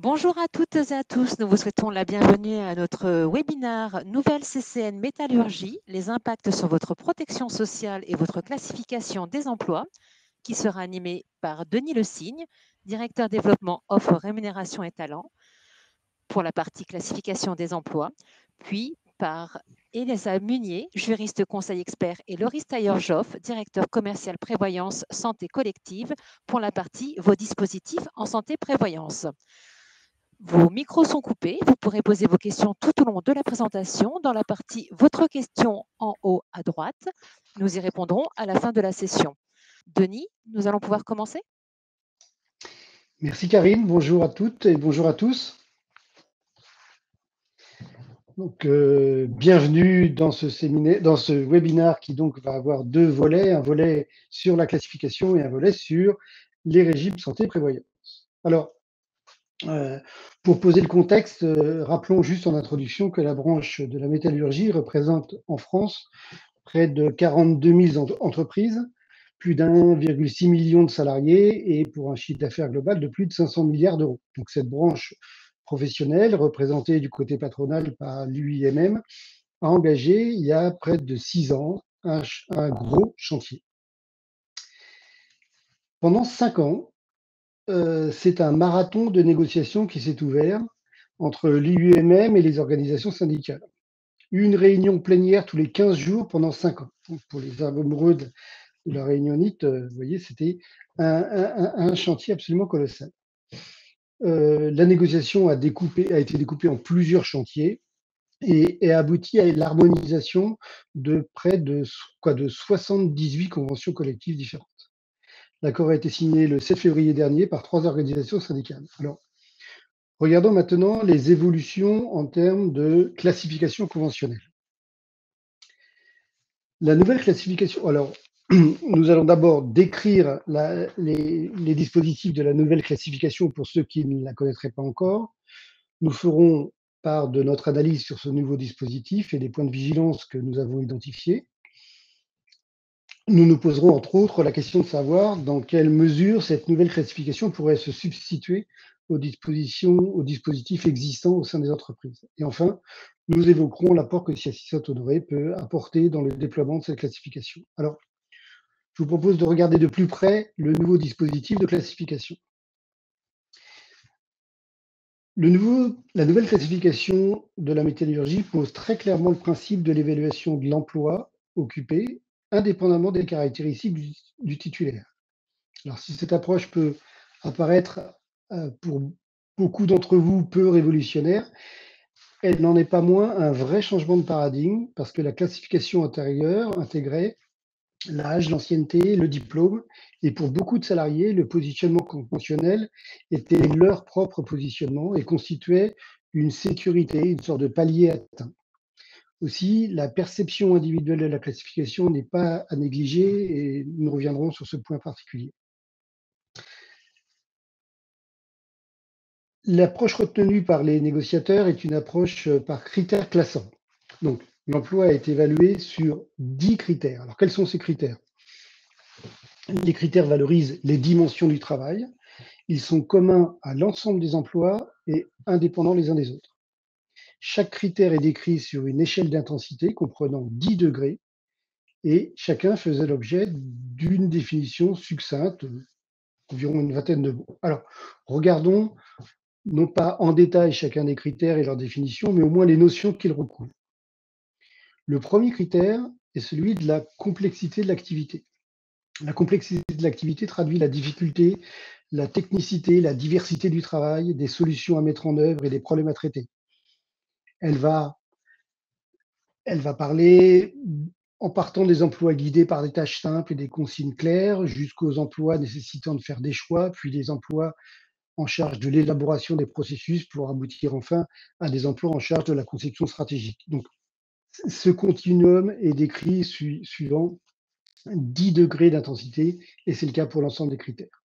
Bonjour à toutes et à tous, nous vous souhaitons la bienvenue à notre webinaire Nouvelle CCN Métallurgie, les impacts sur votre protection sociale et votre classification des emplois, qui sera animé par Denis Le Signe, directeur développement offre rémunération et talent pour la partie classification des emplois, puis par Elisa Munier, juriste conseil expert, et Loris Tailleur-Joff, directeur commercial prévoyance santé collective pour la partie vos dispositifs en santé prévoyance. Vos micros sont coupés. Vous pourrez poser vos questions tout au long de la présentation dans la partie Votre question en haut à droite. Nous y répondrons à la fin de la session. Denis, nous allons pouvoir commencer. Merci Karine, bonjour à toutes et bonjour à tous. Donc, bienvenue dans ce séminaire, dans ce webinaire qui donc va avoir deux volets, un volet sur la classification et un volet sur les régimes santé prévoyance. Alors, pour poser le contexte, rappelons juste en introduction que la branche de la métallurgie représente en France près de 42 000 entreprises, plus d'1,6 million de salariés et pour un chiffre d'affaires global de plus de 500 milliards d'euros. Donc cette branche professionnelle, représentée du côté patronal par l'UIMM, a engagé il y a près de 6 ans un gros chantier. Pendant 5 ans, c'est un marathon de négociations qui s'est ouvert entre l'UIMM et les organisations syndicales. Une réunion plénière tous les 15 jours pendant 5 ans. Donc pour les amoureux de la réunionnite, vous voyez, c'était un chantier absolument colossal. La négociation a été découpée en plusieurs chantiers et a abouti à l'harmonisation de près de 78 conventions collectives différentes. L'accord a été signé le 7 février dernier par 3 organisations syndicales. Alors, regardons maintenant les évolutions en termes de classification conventionnelle. La nouvelle classification, alors, nous allons d'abord décrire les dispositifs de la nouvelle classification pour ceux qui ne la connaîtraient pas encore. Nous ferons part de notre analyse sur ce nouveau dispositif et des points de vigilance que nous avons identifiés. Nous nous poserons entre autres la question de savoir dans quelle mesure cette nouvelle classification pourrait se substituer aux dispositifs existants au sein des entreprises. Et enfin, nous évoquerons l'apport que CIACI Honoré peut apporter dans le déploiement de cette classification. Alors, je vous propose de regarder de plus près le nouveau dispositif de classification. La nouvelle classification de la métallurgie pose très clairement le principe de l'évaluation de l'emploi occupé, indépendamment des caractéristiques du titulaire. Alors, si cette approche peut apparaître pour beaucoup d'entre vous peu révolutionnaire, elle n'en est pas moins un vrai changement de paradigme parce que la classification antérieure intégrait l'âge, l'ancienneté, le diplôme, et pour beaucoup de salariés, le positionnement conventionnel était leur propre positionnement et constituait une sécurité, une sorte de palier atteint. Aussi, la perception individuelle de la classification n'est pas à négliger et nous reviendrons sur ce point particulier. L'approche retenue par les négociateurs est une approche par critères classants. Donc, l'emploi est évalué sur 10 critères. Alors, quels sont ces critères? Les critères valorisent les dimensions du travail. Ils sont communs à l'ensemble des emplois et indépendants les uns des autres. Chaque critère est décrit sur une échelle d'intensité comprenant 10 degrés et chacun faisait l'objet d'une définition succincte, environ une vingtaine de mots. Alors, regardons non pas en détail chacun des critères et leurs définitions, mais au moins les notions qu'ils recouvrent. Le premier critère est celui de la complexité de l'activité. La complexité de l'activité traduit la difficulté, la technicité, la diversité du travail, des solutions à mettre en œuvre et des problèmes à traiter. Elle va parler en partant des emplois guidés par des tâches simples et des consignes claires, jusqu'aux emplois nécessitant de faire des choix, puis des emplois en charge de l'élaboration des processus pour aboutir enfin à des emplois en charge de la conception stratégique. Donc, ce continuum est décrit suivant 10 degrés d'intensité et c'est le cas pour l'ensemble des critères.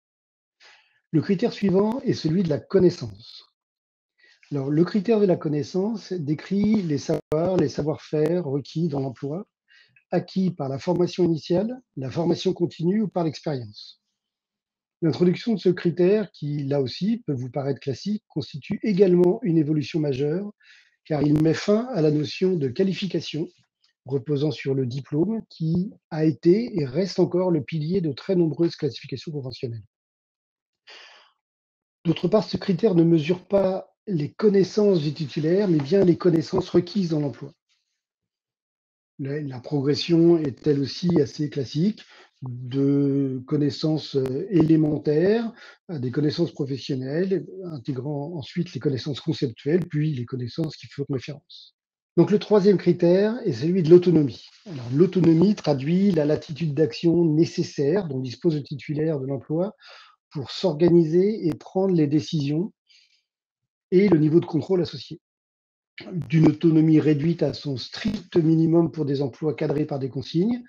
Le critère suivant est celui de la connaissance. Alors, le critère de la connaissance décrit les savoirs, les savoir-faire requis dans l'emploi, acquis par la formation initiale, la formation continue ou par l'expérience. L'introduction de ce critère, qui là aussi peut vous paraître classique, constitue également une évolution majeure, car il met fin à la notion de qualification reposant sur le diplôme, qui a été et reste encore le pilier de très nombreuses classifications conventionnelles. D'autre part, ce critère ne mesure pas les connaissances du titulaire, mais bien les connaissances requises dans l'emploi. La progression est elle aussi assez classique, de connaissances élémentaires à des connaissances professionnelles, intégrant ensuite les connaissances conceptuelles, puis les connaissances qui font référence. Donc le troisième critère est celui de l'autonomie. Alors l'autonomie traduit la latitude d'action nécessaire dont dispose le titulaire de l'emploi pour s'organiser et prendre les décisions et le niveau de contrôle associé. D'une autonomie réduite à son strict minimum pour des emplois cadrés par des consignes,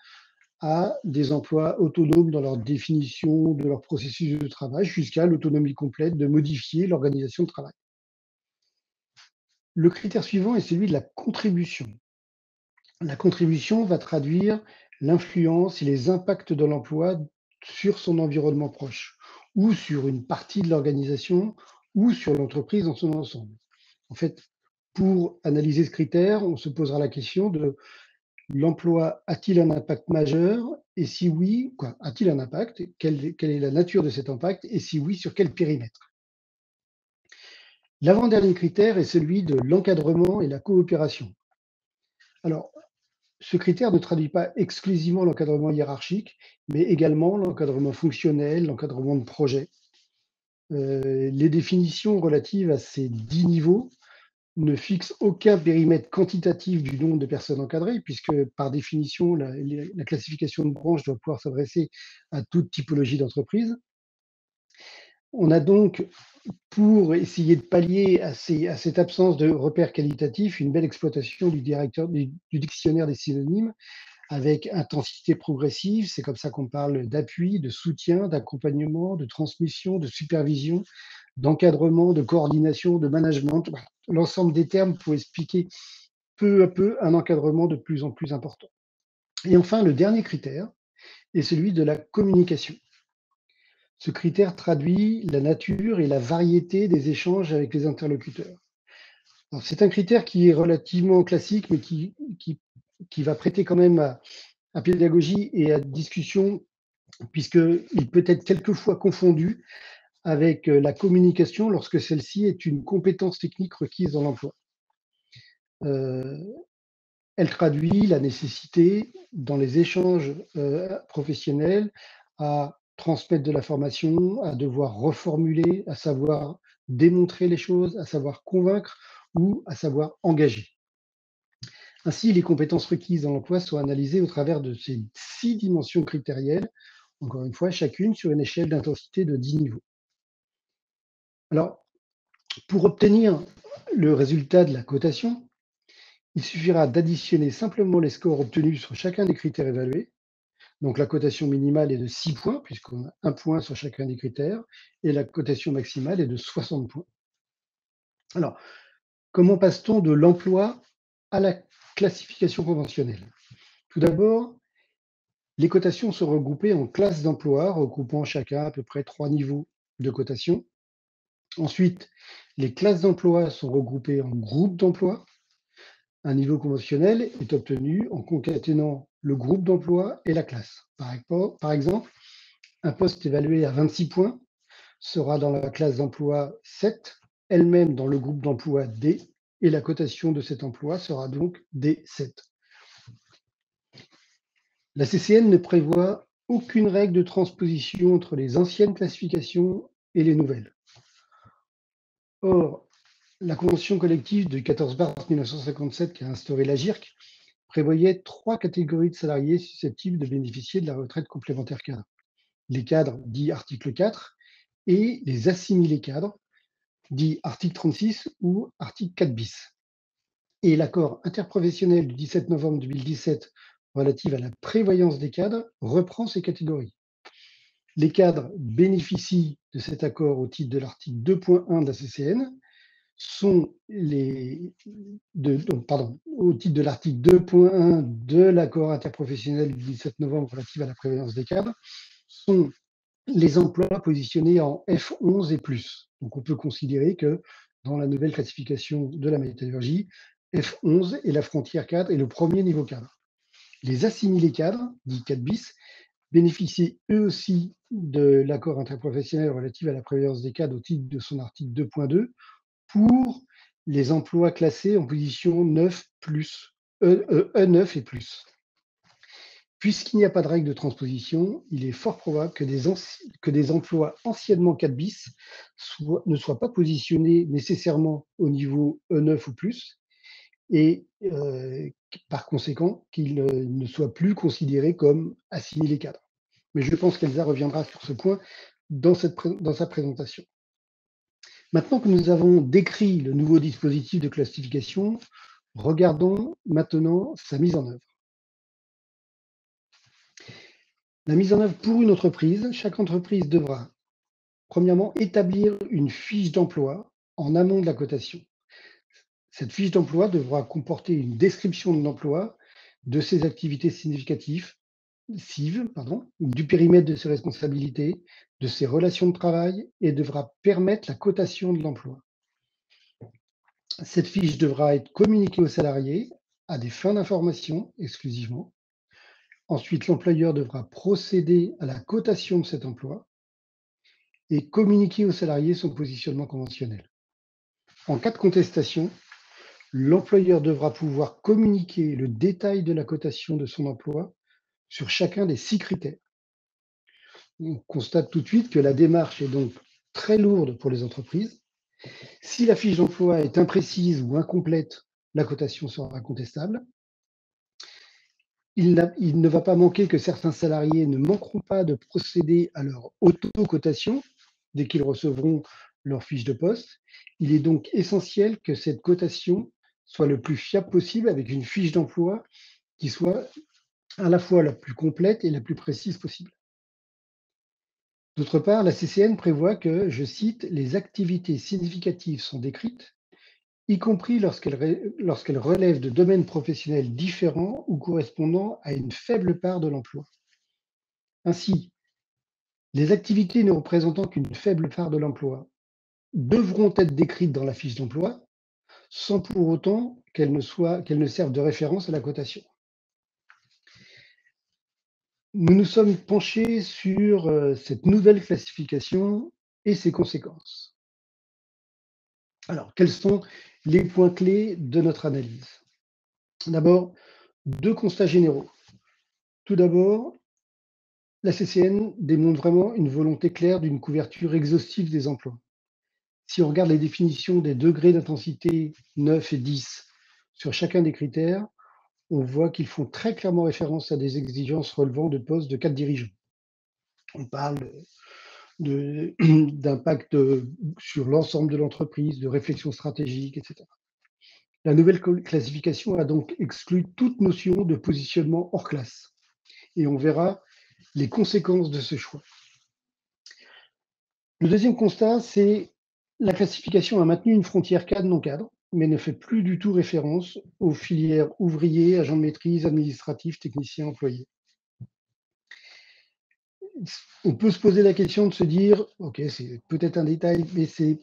à des emplois autonomes dans leur définition de leur processus de travail, jusqu'à l'autonomie complète de modifier l'organisation de travail. Le critère suivant est celui de la contribution. La contribution va traduire l'influence et les impacts de l'emploi sur son environnement proche, ou sur une partie de l'organisation, ou sur l'entreprise dans son ensemble. En fait, pour analyser ce critère, on se posera la question de l'emploi a-t-il un impact majeur? Et si oui, quoi, a-t-il un impact? Quelle est la nature de cet impact? Et si oui, sur quel périmètre? L'avant-dernier critère est celui de l'encadrement et la coopération. Alors, ce critère ne traduit pas exclusivement l'encadrement hiérarchique, mais également l'encadrement fonctionnel, l'encadrement de projet. Les définitions relatives à ces 10 niveaux ne fixent aucun périmètre quantitatif du nombre de personnes encadrées, puisque par définition, la classification de branche doit pouvoir s'adresser à toute typologie d'entreprise. On a donc, pour essayer de pallier à cette absence de repères qualitatifs, une belle exploitation du dictionnaire des synonymes, avec intensité progressive. C'est comme ça qu'on parle d'appui, de soutien, d'accompagnement, de transmission, de supervision, d'encadrement, de coordination, de management. Voilà. L'ensemble des termes pour expliquer peu à peu un encadrement de plus en plus important. Et enfin, le dernier critère est celui de la communication. Ce critère traduit la nature et la variété des échanges avec les interlocuteurs. C'est un critère qui est relativement classique, mais qui va prêter quand même à pédagogie et à discussion, puisqu'il peut être quelquefois confondu avec la communication lorsque celle-ci est une compétence technique requise dans l'emploi. Elle traduit la nécessité, dans les échanges professionnels, à transmettre de la formation, à devoir reformuler, à savoir démontrer les choses, à savoir convaincre ou à savoir engager. Ainsi, les compétences requises dans l'emploi sont analysées au travers de ces 6 dimensions critérielles, encore une fois, chacune sur une échelle d'intensité de 10 niveaux. Alors, pour obtenir le résultat de la cotation, il suffira d'additionner simplement les scores obtenus sur chacun des critères évalués. Donc la cotation minimale est de 6 points, puisqu'on a 1 point sur chacun des critères, et la cotation maximale est de 60 points. Alors, comment passe-t-on de l'emploi à la classification conventionnelle? Tout d'abord, les cotations sont regroupées en classes d'emploi, regroupant chacun à peu près 3 niveaux de cotation. Ensuite, les classes d'emploi sont regroupées en groupes d'emploi. Un niveau conventionnel est obtenu en concaténant le groupe d'emploi et la classe. Par exemple, un poste évalué à 26 points sera dans la classe d'emploi 7, elle-même dans le groupe d'emploi D, et la cotation de cet emploi sera donc D7. La CCN ne prévoit aucune règle de transposition entre les anciennes classifications et les nouvelles. Or, la convention collective de 14 mars 1957 qui a instauré la GIRC prévoyait 3 catégories de salariés susceptibles de bénéficier de la retraite complémentaire cadre. Les cadres dits article 4 et les assimilés cadres dits article 36 ou article 4 bis. Et l'accord interprofessionnel du 17 novembre 2017 relatif à la prévoyance des cadres reprend ces catégories. Les cadres bénéficient de cet accord au titre de l'article 2.1 de la CCN, au titre de l'article 2.1 de l'accord interprofessionnel du 17 novembre relatif à la prévoyance des cadres, sont les emplois positionnés en F11 et plus. Donc, on peut considérer que dans la nouvelle classification de la métallurgie, F11 est la frontière cadre et le premier niveau cadre. Les assimilés cadres, dits 4 bis, bénéficient eux aussi de l'accord interprofessionnel relatif à la prévoyance des cadres au titre de son article 2.2 pour les emplois classés en position 9 plus, E9 et plus. Puisqu'il n'y a pas de règle de transposition, il est fort probable que des emplois anciennement 4 bis ne soient pas positionnés nécessairement au niveau E9 ou plus, et par conséquent qu'ils ne soient plus considérés comme assimilés cadres. Mais je pense qu'Elsa reviendra sur ce point dans sa présentation. Maintenant que nous avons décrit le nouveau dispositif de classification, regardons maintenant sa mise en œuvre. La mise en œuvre pour une entreprise, chaque entreprise devra, premièrement, établir une fiche d'emploi en amont de la cotation. Cette fiche d'emploi devra comporter une description de l'emploi, de ses activités significatives, du périmètre de ses responsabilités, de ses relations de travail et devra permettre la cotation de l'emploi. Cette fiche devra être communiquée aux salariés à des fins d'information exclusivement. Ensuite, l'employeur devra procéder à la cotation de cet emploi et communiquer aux salariés son positionnement conventionnel. En cas de contestation, l'employeur devra pouvoir communiquer le détail de la cotation de son emploi sur chacun des 6 critères. On constate tout de suite que la démarche est donc très lourde pour les entreprises. Si la fiche d'emploi est imprécise ou incomplète, la cotation sera contestable. Il ne va pas manquer que certains salariés ne manqueront pas de procéder à leur auto-cotation dès qu'ils recevront leur fiche de poste. Il est donc essentiel que cette cotation soit le plus fiable possible avec une fiche d'emploi qui soit à la fois la plus complète et la plus précise possible. D'autre part, la CCN prévoit que, je cite, les activités significatives sont décrites, y compris lorsqu'elles relèvent de domaines professionnels différents ou correspondant à une faible part de l'emploi. Ainsi, les activités ne représentant qu'une faible part de l'emploi devront être décrites dans la fiche d'emploi, sans pour autant qu'elles ne servent de référence à la cotation. Nous nous sommes penchés sur cette nouvelle classification et ses conséquences. Alors, quels sont les points clés de notre analyse? D'abord, 2 constats généraux. Tout d'abord, la CCN démontre vraiment une volonté claire d'une couverture exhaustive des emplois. Si on regarde les définitions des degrés d'intensité 9 et 10 sur chacun des critères, on voit qu'ils font très clairement référence à des exigences relevant de postes de cadre dirigeant. On parle d'impact sur l'ensemble de l'entreprise, de réflexion stratégique, etc. La nouvelle classification a donc exclu toute notion de positionnement hors classe. Et on verra les conséquences de ce choix. Le deuxième constat, c'est la classification a maintenu une frontière cadre-non cadre, mais ne fait plus du tout référence aux filières ouvriers, agents de maîtrise, administratifs, techniciens, employés. On peut se poser la question de se dire, ok, c'est peut-être un détail, mais c'est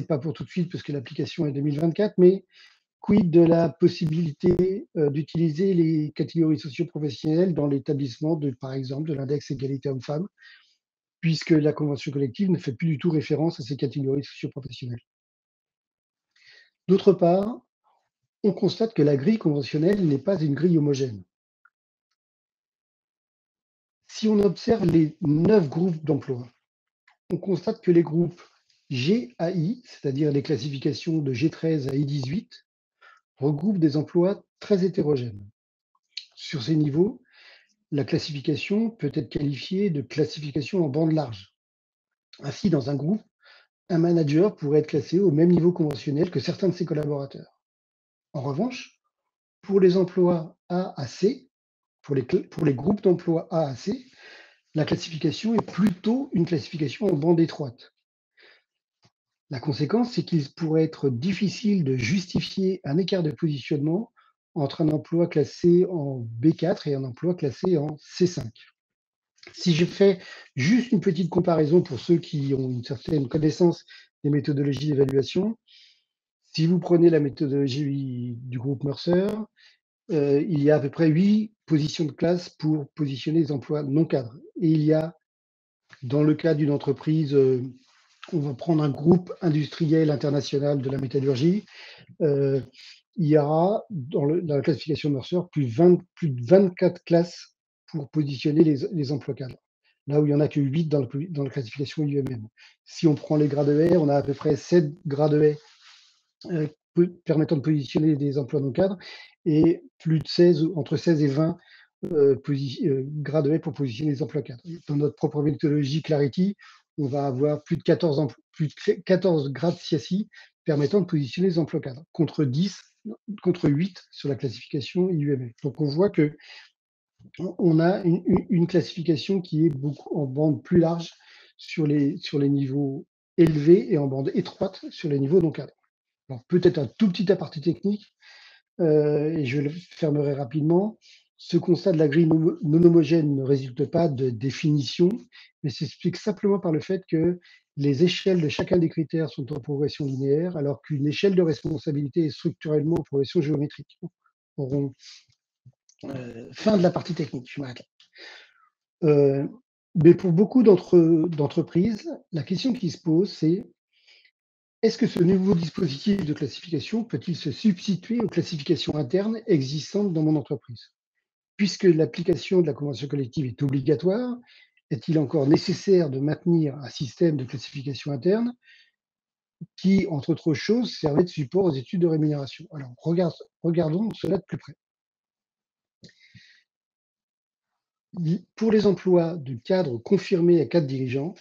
pas pour tout de suite parce que l'application est 2024, mais quid de la possibilité d'utiliser les catégories socio-professionnelles dans l'établissement, par exemple, de l'index égalité homme-femme, puisque la convention collective ne fait plus du tout référence à ces catégories socio-professionnelles. D'autre part, on constate que la grille conventionnelle n'est pas une grille homogène. Si on observe les 9 groupes d'emplois, on constate que les groupes G à I, c'est-à-dire les classifications de G13 à I18, regroupent des emplois très hétérogènes. Sur ces niveaux, la classification peut être qualifiée de classification en bande large. Ainsi, dans un groupe, un manager pourrait être classé au même niveau conventionnel que certains de ses collaborateurs. En revanche, pour les emplois A à C, pour les groupes d'emplois A à C, la classification est plutôt une classification en bande étroite. La conséquence, c'est qu'il pourrait être difficile de justifier un écart de positionnement entre un emploi classé en B4 et un emploi classé en C5. Si je fais juste une petite comparaison pour ceux qui ont une certaine connaissance des méthodologies d'évaluation, si vous prenez la méthodologie du groupe Mercer, il y a à peu près 8 positions de classe pour positionner les emplois non cadres. Et il y a, dans le cas d'une entreprise, on va prendre un groupe industriel international de la métallurgie, euh, il y aura dans la classification Mercer plus de 24 classes pour positionner les emplois cadres. Là où il n'y en a que 8 dans la classification UMM. Si on prend les grades E, on a à peu près 7 grades E permettant de positionner des emplois non cadres et plus de 16, entre 16 et 20 grades E pour positionner des emplois cadres. Dans notre propre méthodologie Clarity, on va avoir plus de 14 grades CSI permettant de positionner les emplois cadres, contre 8 sur la classification IUML. Donc on voit que on a une classification qui est beaucoup en bande plus large sur les niveaux élevés et en bande étroite sur les niveaux non cadres. Alors peut-être un tout petit aparté technique, et je le fermerai rapidement. Ce constat de la grille non homogène ne résulte pas de définition, mais s'explique simplement par le fait que les échelles de chacun des critères sont en progression linéaire, alors qu'une échelle de responsabilité est structurellement en progression géométrique. Fin de la partie technique, je m'arrête là. Mais pour beaucoup d'entreprises, la question qui se pose, c'est: est-ce que ce nouveau dispositif de classification peut-il se substituer aux classifications internes existantes dans mon entreprise? Puisque l'application de la convention collective est obligatoire, est-il encore nécessaire de maintenir un système de classification interne qui, entre autres choses, servait de support aux études de rémunération? Alors, regardons cela de plus près. Pour les emplois de cadre confirmés à cadre dirigeant,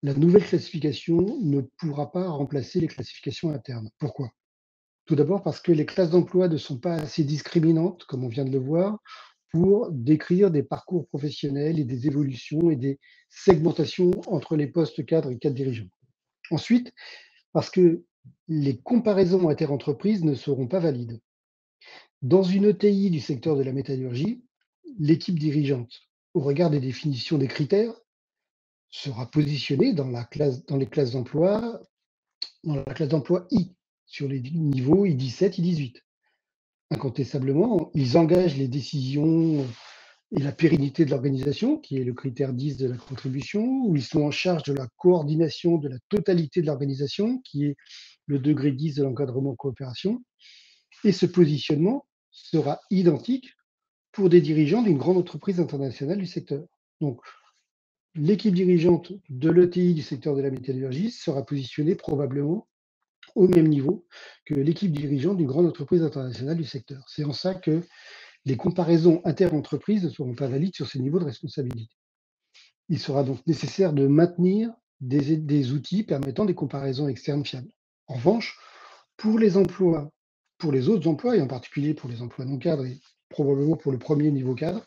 la nouvelle classification ne pourra pas remplacer les classifications internes. Pourquoi? Tout d'abord parce que les classes d'emploi ne sont pas assez discriminantes, comme on vient de le voir, pour décrire des parcours professionnels et des évolutions et des segmentations entre les postes cadres et cadres dirigeants. Ensuite, parce que les comparaisons interentreprises ne seront pas valides. Dans une ETI du secteur de la métallurgie, l'équipe dirigeante, au regard des définitions des critères, sera positionnée dans les classes d'emploi, dans la classe d'emploi I, sur les niveaux I17, I18. Incontestablement, ils engagent les décisions et la pérennité de l'organisation, qui est le critère 10 de la contribution, où ils sont en charge de la coordination de la totalité de l'organisation, qui est le degré 10 de l'encadrement coopération. Et ce positionnement sera identique pour des dirigeants d'une grande entreprise internationale du secteur. Donc, l'équipe dirigeante de l'ETI du secteur de la métallurgie sera positionnée probablement au même niveau que l'équipe dirigeante d'une grande entreprise internationale du secteur. C'est en ça que les comparaisons inter-entreprises ne seront pas valides sur ces niveaux de responsabilité. Il sera donc nécessaire de maintenir des outils permettant des comparaisons externes fiables. En revanche, pour les emplois, pour les autres emplois, et en particulier pour les emplois non cadres et probablement pour le premier niveau cadre,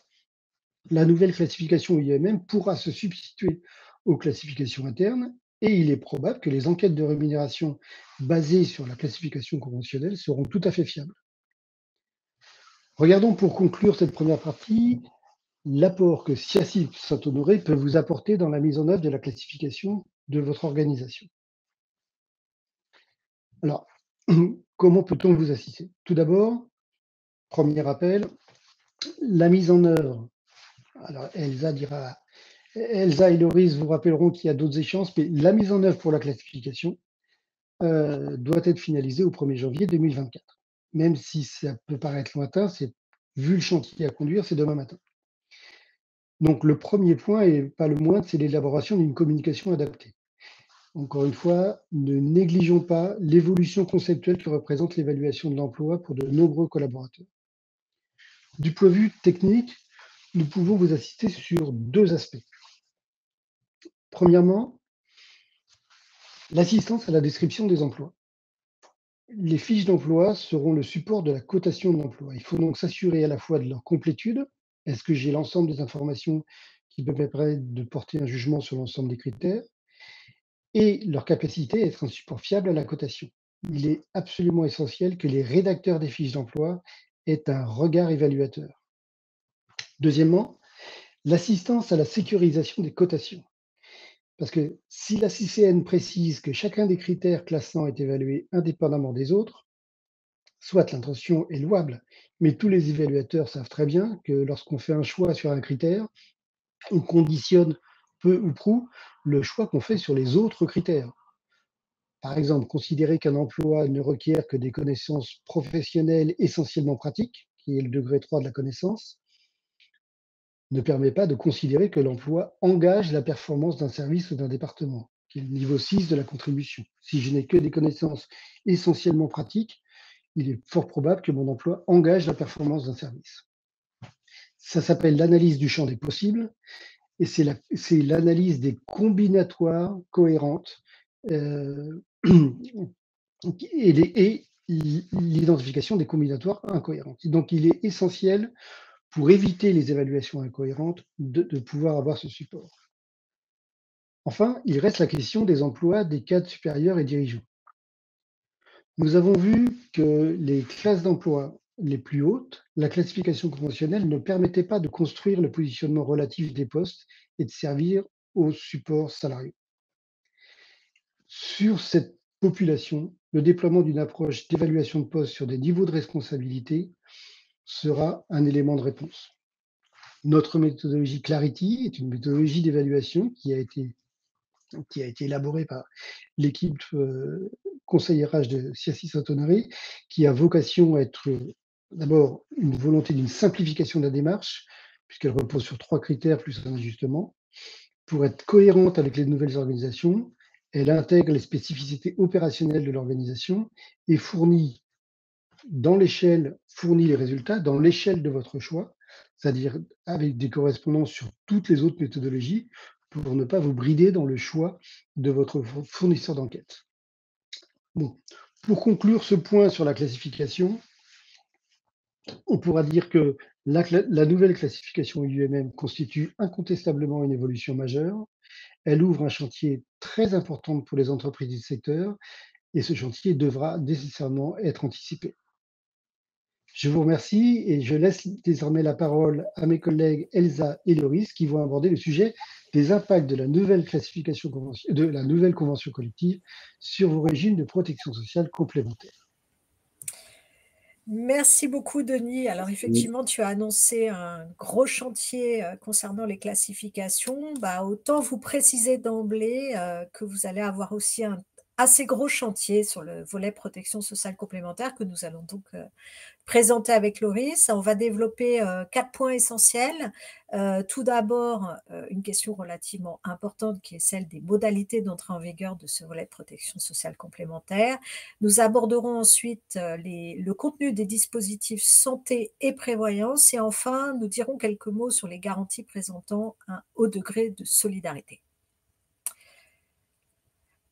la nouvelle classification IMM pourra se substituer aux classifications internes et il est probable que les enquêtes de rémunération basées sur la classification conventionnelle seront tout à fait fiables. Regardons pour conclure cette première partie l'apport que SIACIP Saint-Honoré peut vous apporter dans la mise en œuvre de la classification de votre organisation. Alors, comment peut-on vous assister? Tout d'abord, premier rappel, la mise en œuvre. Alors, Elsa et Loris vous rappelleront qu'il y a d'autres échéances, mais la mise en œuvre pour la classification doit être finalisée au 1er janvier 2024. Même si ça peut paraître lointain, vu le chantier à conduire, c'est demain matin. Donc, le premier point, et pas le moindre, c'est l'élaboration d'une communication adaptée. Encore une fois, ne négligeons pas l'évolution conceptuelle que représente l'évaluation de l'emploi pour de nombreux collaborateurs. Du point de vue technique, nous pouvons vous assister sur deux aspects. Premièrement, l'assistance à la description des emplois. Les fiches d'emploi seront le support de la cotation de l'emploi. Il faut donc s'assurer à la fois de leur complétude. Est-ce que j'ai l'ensemble des informations qui me permettraient de porter un jugement sur l'ensemble des critères et leur capacité à être un support fiable à la cotation. Il est absolument essentiel que les rédacteurs des fiches d'emploi aient un regard évaluateur. Deuxièmement, L'assistance à la sécurisation des cotations. Parce que si la CCN précise que chacun des critères classants est évalué indépendamment des autres, soit l'intention est louable, mais tous les évaluateurs savent très bien que lorsqu'on fait un choix sur un critère, on conditionne peu ou prou le choix qu'on fait sur les autres critères. Par exemple, considérer qu'un emploi ne requiert que des connaissances professionnelles essentiellement pratiques, qui est le degré 3 de la connaissance, ne permet pas de considérer que l'emploi engage la performance d'un service ou d'un département, qui est le niveau 6 de la contribution. Si je n'ai que des connaissances essentiellement pratiques, il est fort probable que mon emploi engage la performance d'un service. Ça s'appelle l'analyse du champ des possibles et c'est l'analyse des combinatoires cohérentes euh, et l'identification des combinatoires incohérentes. Donc, il est essentiel pour éviter les évaluations incohérentes de pouvoir avoir ce support. Enfin, il reste la question des emplois des cadres supérieurs et dirigeants. Nous avons vu que les classes d'emploi les plus hautes, la classification conventionnelle ne permettait pas de construire le positionnement relatif des postes et de servir au support salarié. Sur cette population, le déploiement d'une approche d'évaluation de poste sur des niveaux de responsabilité sera un élément de réponse. Notre méthodologie Clarity est une méthodologie d'évaluation qui a été élaborée par l'équipe conseil RH de Siassi Saint-Honoré, qui a vocation à être d'abord une volonté d'une simplification de la démarche, puisqu'elle repose sur 3 critères plus un ajustement. Pour être cohérente avec les nouvelles organisations, elle intègre les spécificités opérationnelles de l'organisation et fournit les résultats dans l'échelle de votre choix, c'est-à-dire avec des correspondances sur toutes les autres méthodologies pour ne pas vous brider dans le choix de votre fournisseur d'enquête. Bon. Pour conclure ce point sur la classification, on pourra dire que la nouvelle classification UMM constitue incontestablement une évolution majeure. Elle ouvre un chantier très important pour les entreprises du secteur et ce chantier devra nécessairement être anticipé. Je vous remercie et je laisse désormais la parole à mes collègues Elsa et Loris qui vont aborder le sujet des impacts de la nouvelle convention collective sur vos régimes de protection sociale complémentaires. Merci beaucoup, Denis. Alors, effectivement, tu as annoncé un gros chantier concernant les classifications. Autant vous préciser d'emblée que vous allez avoir aussi un assez gros chantier sur le volet protection sociale complémentaire que nous allons donc présenté avec Loris. On va développer 4 points essentiels. Tout d'abord, une question relativement importante qui est celle des modalités d'entrée en vigueur de ce volet de protection sociale complémentaire. Nous aborderons ensuite le contenu des dispositifs santé et prévoyance. Et enfin, nous dirons quelques mots sur les garanties présentant un haut degré de solidarité.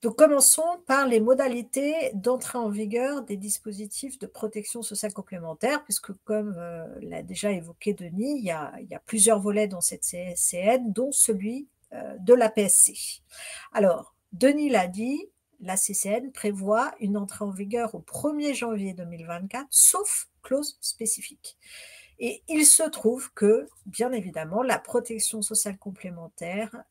Donc, commençons par les modalités d'entrée en vigueur des dispositifs de protection sociale complémentaire, puisque comme l'a déjà évoqué Denis, il y a plusieurs volets dans cette CCN, dont celui de la PSC. Alors, Denis l'a dit, la CCN prévoit une entrée en vigueur au 1er janvier 2024, sauf clause spécifique. Et il se trouve que, bien évidemment, la protection sociale complémentaire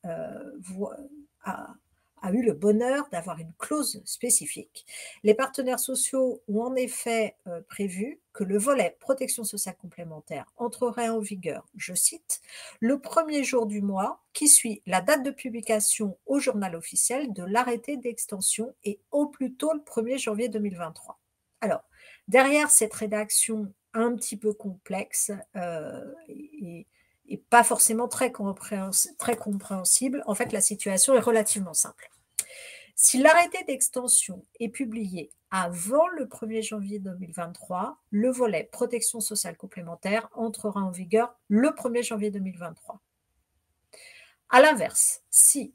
a eu le bonheur d'avoir une clause spécifique. Les partenaires sociaux ont en effet prévu que le volet protection sociale complémentaire entrerait en vigueur, je cite, le premier jour du mois qui suit la date de publication au journal officiel de l'arrêté d'extension et au plus tôt le 1er janvier 2023. Alors, derrière cette rédaction un petit peu complexe et pas forcément très compréhensible, en fait, la situation est relativement simple. Si l'arrêté d'extension est publié avant le 1er janvier 2023, le volet protection sociale complémentaire entrera en vigueur le 1er janvier 2023. À l'inverse, si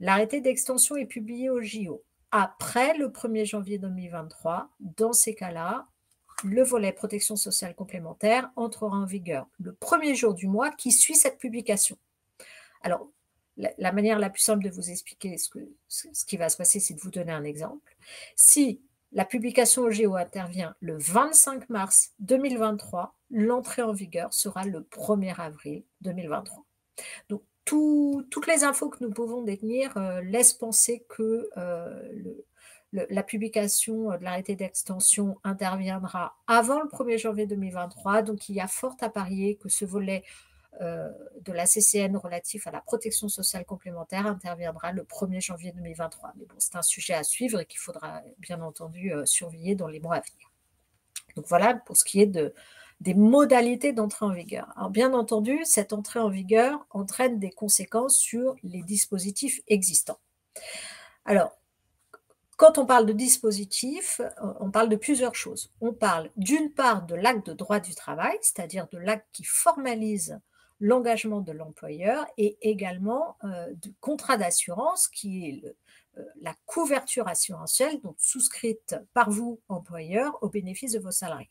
l'arrêté d'extension est publié au JO après le 1er janvier 2023, dans ces cas-là, le volet protection sociale complémentaire entrera en vigueur le premier jour du mois qui suit cette publication. Alors, la manière la plus simple de vous expliquer ce qui va se passer, c'est de vous donner un exemple. Si la publication au JO intervient le 25 mars 2023, l'entrée en vigueur sera le 1er avril 2023. Donc, toutes les infos que nous pouvons détenir laissent penser que la publication de l'arrêté d'extension interviendra avant le 1er janvier 2023. Donc, il y a fort à parier que ce volet de la CCN relatif à la protection sociale complémentaire interviendra le 1er janvier 2023. Mais bon, c'est un sujet à suivre et qu'il faudra bien entendu surveiller dans les mois à venir. Donc voilà pour ce qui est des modalités d'entrée en vigueur. Alors bien entendu, cette entrée en vigueur entraîne des conséquences sur les dispositifs existants. Alors, quand on parle de dispositif, on parle de plusieurs choses. On parle d'une part de l'acte de droit du travail, c'est-à-dire de l'acte qui formalise l'engagement de l'employeur, et également du contrat d'assurance qui est la couverture assurantielle donc souscrite par vous, employeur, au bénéfice de vos salariés.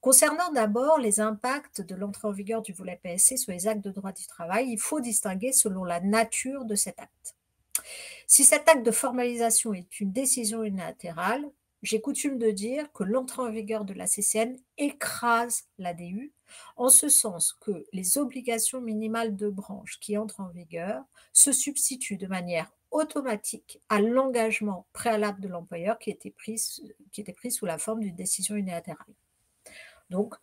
Concernant d'abord les impacts de l'entrée en vigueur du volet PSC sur les actes de droit du travail, il faut distinguer selon la nature de cet acte. Si cet acte de formalisation est une décision unilatérale, j'ai coutume de dire que l'entrée en vigueur de la CCN écrase l'ADU, en ce sens que les obligations minimales de branche qui entrent en vigueur se substituent de manière automatique à l'engagement préalable de l'employeur qui était pris sous la forme d'une décision unilatérale. Donc,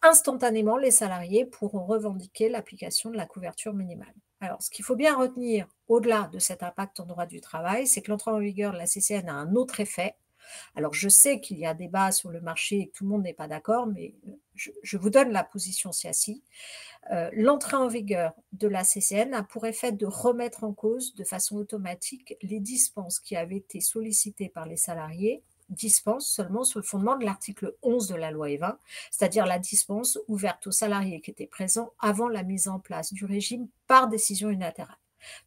instantanément, les salariés pourront revendiquer l'application de la couverture minimale. Alors, ce qu'il faut bien retenir, au-delà de cet impact en droit du travail, c'est que l'entrée en vigueur de la CCN a un autre effet. Alors, je sais qu'il y a débat sur le marché et que tout le monde n'est pas d'accord, mais je vous donne la position SIACI. L'entrée en vigueur de la CCN a pour effet de remettre en cause de façon automatique les dispenses qui avaient été sollicitées par les salariés, dispense seulement sur le fondement de l'article 11 de la loi E20, c'est-à-dire la dispense ouverte aux salariés qui étaient présents avant la mise en place du régime par décision unilatérale.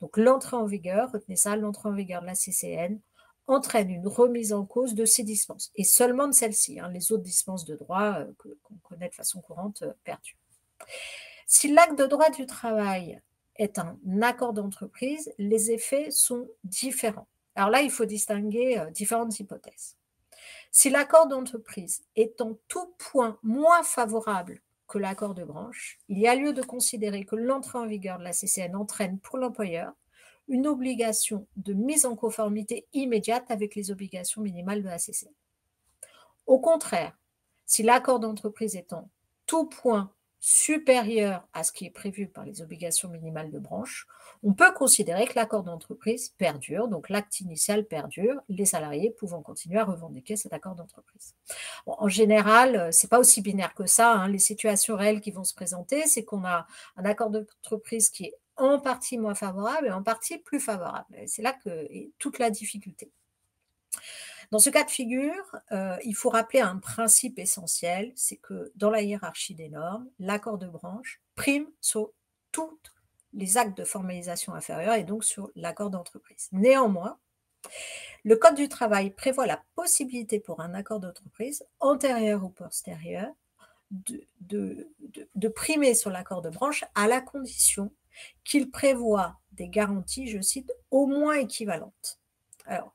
Donc l'entrée en vigueur, retenez ça, l'entrée en vigueur de la CCN entraîne une remise en cause de ces dispenses, et seulement de celles-ci, les autres dispenses de droit qu'on connaît de façon courante perdues. Si l'acte de droit du travail est un accord d'entreprise, les effets sont différents. Alors là, il faut distinguer différentes hypothèses. Si l'accord d'entreprise est en tout point moins favorable que l'accord de branche, il y a lieu de considérer que l'entrée en vigueur de la CCN entraîne pour l'employeur une obligation de mise en conformité immédiate avec les obligations minimales de la CCN. Au contraire, si l'accord d'entreprise est en tout point supérieur à ce qui est prévu par les obligations minimales de branche, on peut considérer que l'accord d'entreprise perdure, donc l'acte initial perdure, les salariés pouvant continuer à revendiquer cet accord d'entreprise. Bon, en général, ce n'est pas aussi binaire que ça. Les situations réelles qui vont se présenter, c'est qu'on a un accord d'entreprise qui est en partie moins favorable et en partie plus favorable. C'est là qu'est toute la difficulté. Dans ce cas de figure, il faut rappeler un principe essentiel, c'est que dans la hiérarchie des normes, l'accord de branche prime sur tous les actes de formalisation inférieurs et donc sur l'accord d'entreprise. Néanmoins, le Code du travail prévoit la possibilité pour un accord d'entreprise, antérieur ou postérieur, de primer sur l'accord de branche à la condition qu'il prévoit des garanties, je cite, au moins équivalentes. Alors,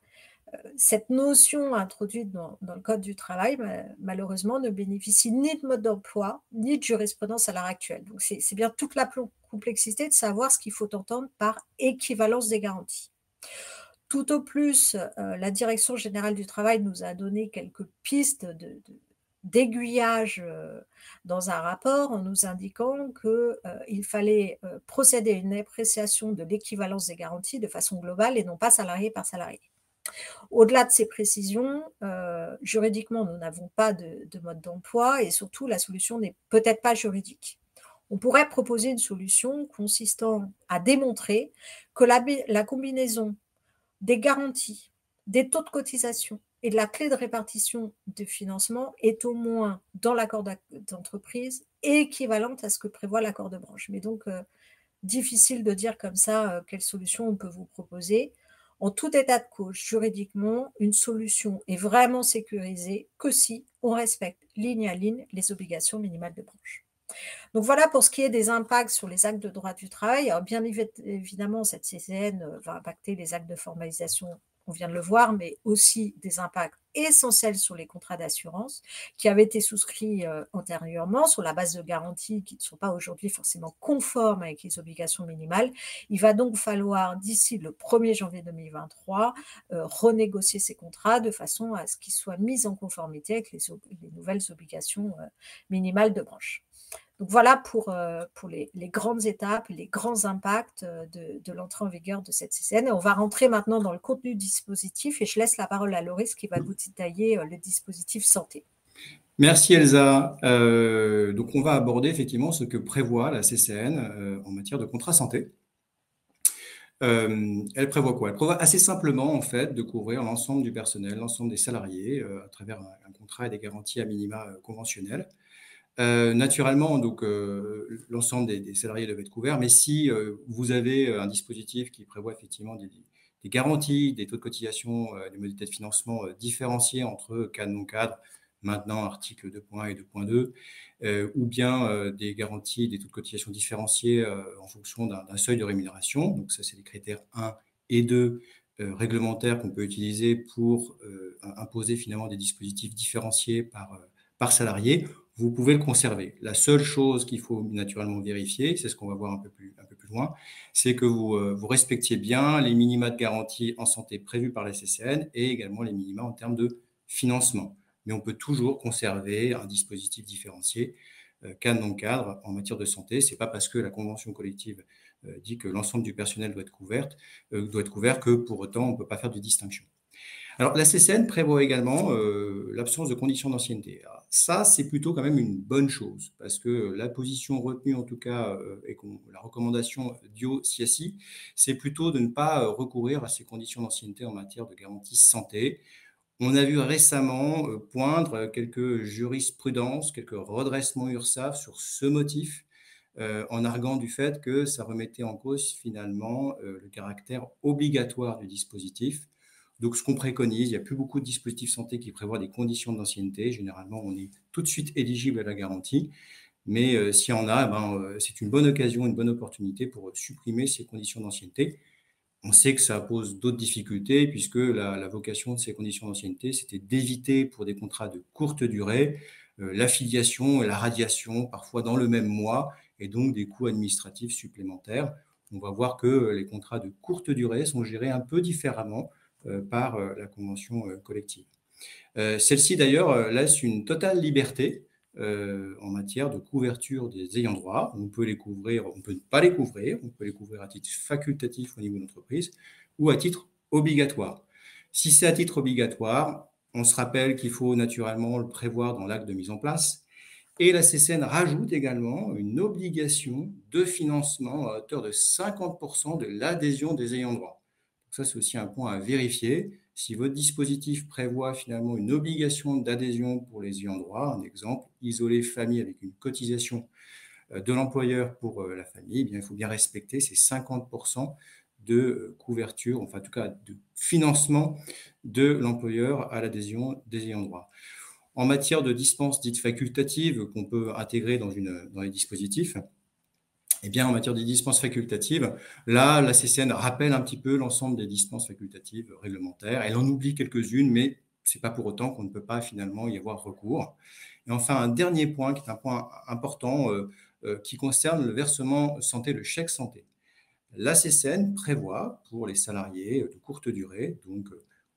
cette notion introduite dans le Code du travail, malheureusement, ne bénéficie ni de mode d'emploi, ni de jurisprudence à l'heure actuelle. Donc, c'est bien toute la complexité de savoir ce qu'il faut entendre par équivalence des garanties. Tout au plus, la Direction générale du travail nous a donné quelques pistes d'aiguillage dans un rapport en nous indiquant qu'il fallait procéder à une appréciation de l'équivalence des garanties de façon globale et non pas salarié par salarié. Au-delà de ces précisions, juridiquement, nous n'avons pas de mode d'emploi et surtout, la solution n'est peut-être pas juridique. On pourrait proposer une solution consistant à démontrer que la combinaison des garanties, des taux de cotisation et de la clé de répartition de financement est au moins dans l'accord d'entreprise équivalente à ce que prévoit l'accord de branche. Mais donc, difficile de dire comme ça quelle solution on peut vous proposer. En tout état de cause, juridiquement, une solution est vraiment sécurisée que si on respecte ligne à ligne les obligations minimales de branche. Donc voilà pour ce qui est des impacts sur les actes de droit du travail. Alors bien évidemment, cette CCN va impacter les actes de formalisation, on vient de le voir, mais aussi des impacts essentiel sur les contrats d'assurance qui avaient été souscrits antérieurement sur la base de garanties qui ne sont pas aujourd'hui forcément conformes avec les obligations minimales. Il va donc falloir, d'ici le 1er janvier 2023, renégocier ces contrats de façon à ce qu'ils soient mis en conformité avec les nouvelles obligations minimales de branche. Donc voilà pour les grandes étapes, les grands impacts de l'entrée en vigueur de cette CCN. Et on va rentrer maintenant dans le contenu du dispositif et je laisse la parole à Loris qui va vous détailler le dispositif santé. Merci Elsa. Donc on va aborder effectivement ce que prévoit la CCN en matière de contrat santé. Elle prévoit quoi? Elle prévoit assez simplement en fait de couvrir l'ensemble du personnel, l'ensemble des salariés à travers un contrat et des garanties à minima conventionnelles. Naturellement, donc l'ensemble des salariés doivent être couverts, mais si vous avez un dispositif qui prévoit effectivement des garanties, des taux de cotisation, des modalités de financement différenciés entre cadre non-cadre, maintenant article 2.1 et 2.2, ou bien des garanties, des taux de cotisation différenciés en fonction d'un seuil de rémunération. Donc ça, c'est les critères 1 et 2 réglementaires qu'on peut utiliser pour imposer finalement des dispositifs différenciés par salarié. Vous pouvez le conserver. La seule chose qu'il faut naturellement vérifier, c'est ce qu'on va voir un peu plus loin, c'est que vous respectiez bien les minima de garantie en santé prévus par la CCN et également les minima en termes de financement. Mais on peut toujours conserver un dispositif différencié cadre non cadre en matière de santé. Ce n'est pas parce que la convention collective dit que l'ensemble du personnel doit être couvert que pour autant on ne peut pas faire de distinction. Alors, la CCN prévoit également l'absence de conditions d'ancienneté. Ça, c'est plutôt quand même une bonne chose, parce que la position retenue, en tout cas, et la recommandation d'IO-CSI, c'est plutôt de ne pas recourir à ces conditions d'ancienneté en matière de garantie santé. On a vu récemment poindre quelques jurisprudences, quelques redressements URSSAF sur ce motif, en arguant du fait que ça remettait en cause finalement le caractère obligatoire du dispositif. Donc, ce qu'on préconise, il n'y a plus beaucoup de dispositifs santé qui prévoient des conditions d'ancienneté. Généralement, on est tout de suite éligible à la garantie. Mais s'il y en a, c'est une bonne occasion, une bonne opportunité pour supprimer ces conditions d'ancienneté. On sait que ça pose d'autres difficultés puisque la vocation de ces conditions d'ancienneté, c'était d'éviter pour des contrats de courte durée l'affiliation et la radiation, parfois dans le même mois, et donc des coûts administratifs supplémentaires. On va voir que les contrats de courte durée sont gérés un peu différemment par la convention collective. Celle-ci, d'ailleurs, laisse une totale liberté en matière de couverture des ayants droit. On peut les couvrir, on peut ne pas les couvrir, on peut les couvrir à titre facultatif au niveau de l'entreprise ou à titre obligatoire. Si c'est à titre obligatoire, on se rappelle qu'il faut naturellement le prévoir dans l'acte de mise en place. Et la CCN rajoute également une obligation de financement à hauteur de 50% de l'adhésion des ayants droit. Ça, c'est aussi un point à vérifier. Si votre dispositif prévoit finalement une obligation d'adhésion pour les ayants droit, un exemple, isoler famille avec une cotisation de l'employeur pour la famille, eh bien, il faut bien respecter ces 50% de couverture, enfin en tout cas de financement de l'employeur à l'adhésion des ayants droit. En matière de dispenses dites facultatives qu'on peut intégrer dans les dispositifs, eh bien, en matière de dispenses facultatives, là, la CCN rappelle un petit peu l'ensemble des dispenses facultatives réglementaires. Elle en oublie quelques-unes, mais ce n'est pas pour autant qu'on ne peut pas finalement y avoir recours. Et enfin, un dernier point qui est un point important qui concerne le versement santé, le chèque santé. La CCN prévoit pour les salariés de courte durée, donc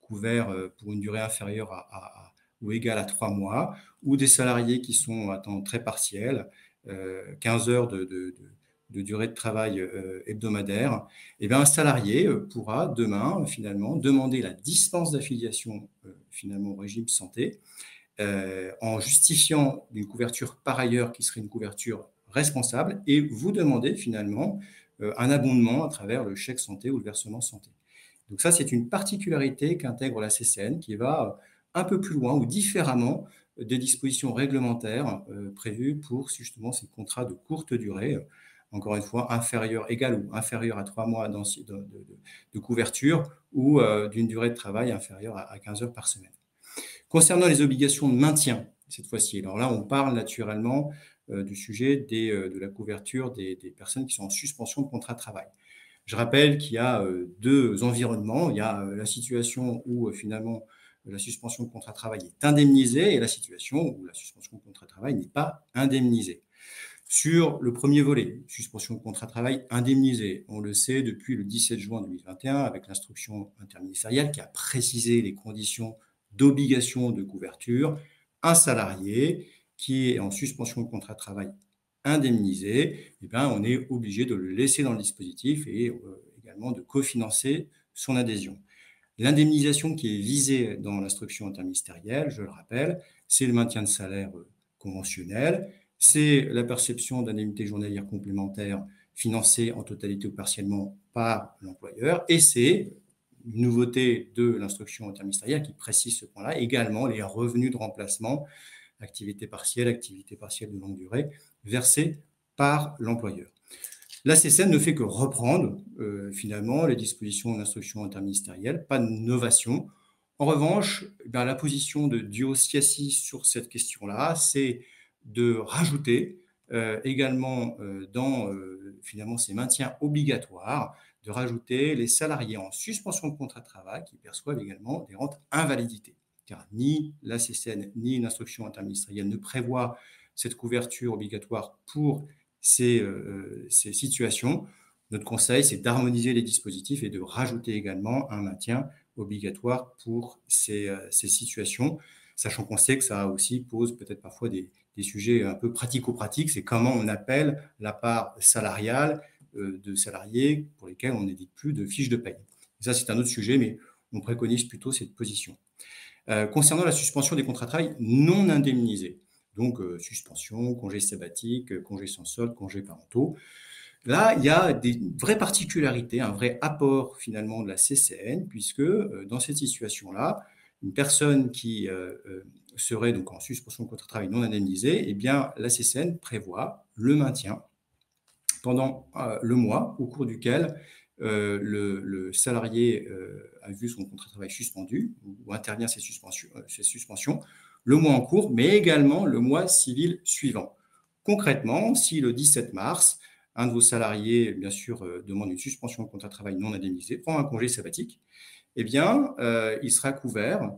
couverts pour une durée inférieure ou égale à 3 mois, ou des salariés qui sont à temps très partiel, 15 heures de durée de travail hebdomadaire, et bien un salarié pourra demain finalement demander la dispense d'affiliation finalement au régime santé en justifiant d'une couverture par ailleurs qui serait une couverture responsable et vous demander finalement un abondement à travers le chèque santé ou le versement santé. Donc ça, c'est une particularité qu'intègre la CCN qui va un peu plus loin ou différemment des dispositions réglementaires prévues pour justement ces contrats de courte durée, encore une fois, égal ou inférieur à 3 mois de couverture ou d'une durée de travail inférieure à 15 heures par semaine. Concernant les obligations de maintien, cette fois-ci, alors là, on parle naturellement du sujet de la couverture des personnes qui sont en suspension de contrat de travail. Je rappelle qu'il y a deux environnements. Il y a la situation où finalement la suspension de contrat de travail est indemnisée et la situation où la suspension de contrat de travail n'est pas indemnisée. Sur le premier volet, suspension de contrat de travail indemnisée, on le sait depuis le 17 juin 2021 avec l'instruction interministérielle qui a précisé les conditions d'obligation de couverture. Un salarié qui est en suspension de contrat de travail indemnisé, eh bien, on est obligé de le laisser dans le dispositif et également de cofinancer son adhésion. L'indemnisation qui est visée dans l'instruction interministérielle, je le rappelle, c'est le maintien de salaire conventionnel, c'est la perception d'indemnités journalières complémentaires financées en totalité ou partiellement par l'employeur, et c'est une nouveauté de l'instruction interministérielle qui précise ce point-là, également les revenus de remplacement, activité partielle de longue durée, versés par l'employeur. La CCN ne fait que reprendre finalement les dispositions de l'instruction interministérielle, pas de novation. En revanche, la position de Dio Siassi sur cette question-là, c'est de rajouter également dans finalement ces maintiens obligatoires, de rajouter les salariés en suspension de contrat de travail qui perçoivent également des rentes invalidité. Car ni la CCN ni l'instruction interministérielle ne prévoient cette couverture obligatoire pour ces situations. Notre conseil, c'est d'harmoniser les dispositifs et de rajouter également un maintien obligatoire pour ces situations, sachant qu'on sait que ça aussi pose peut-être parfois des sujets un peu pratico-pratiques. C'est comment on appelle la part salariale de salariés pour lesquels on n'édite plus de fiches de paie. Et ça, c'est un autre sujet, mais on préconise plutôt cette position. Concernant la suspension des contrats de travail non indemnisés, donc suspension, congé sabbatique, congé sans solde, congés parentaux, là, il y a des vraies particularités, un vrai apport finalement de la CCN, puisque dans cette situation-là, une personne qui serait donc en suspension de contrat de travail non indemnisé, eh bien, la CCN prévoit le maintien pendant le mois au cours duquel le salarié a vu son contrat de travail suspendu ou intervient ces suspensions, le mois en cours, mais également le mois civil suivant. Concrètement, si le 17 mars, un de vos salariés, bien sûr, demande une suspension de contrat de travail non indemnisé, prend un congé sabbatique, eh bien, il sera couvert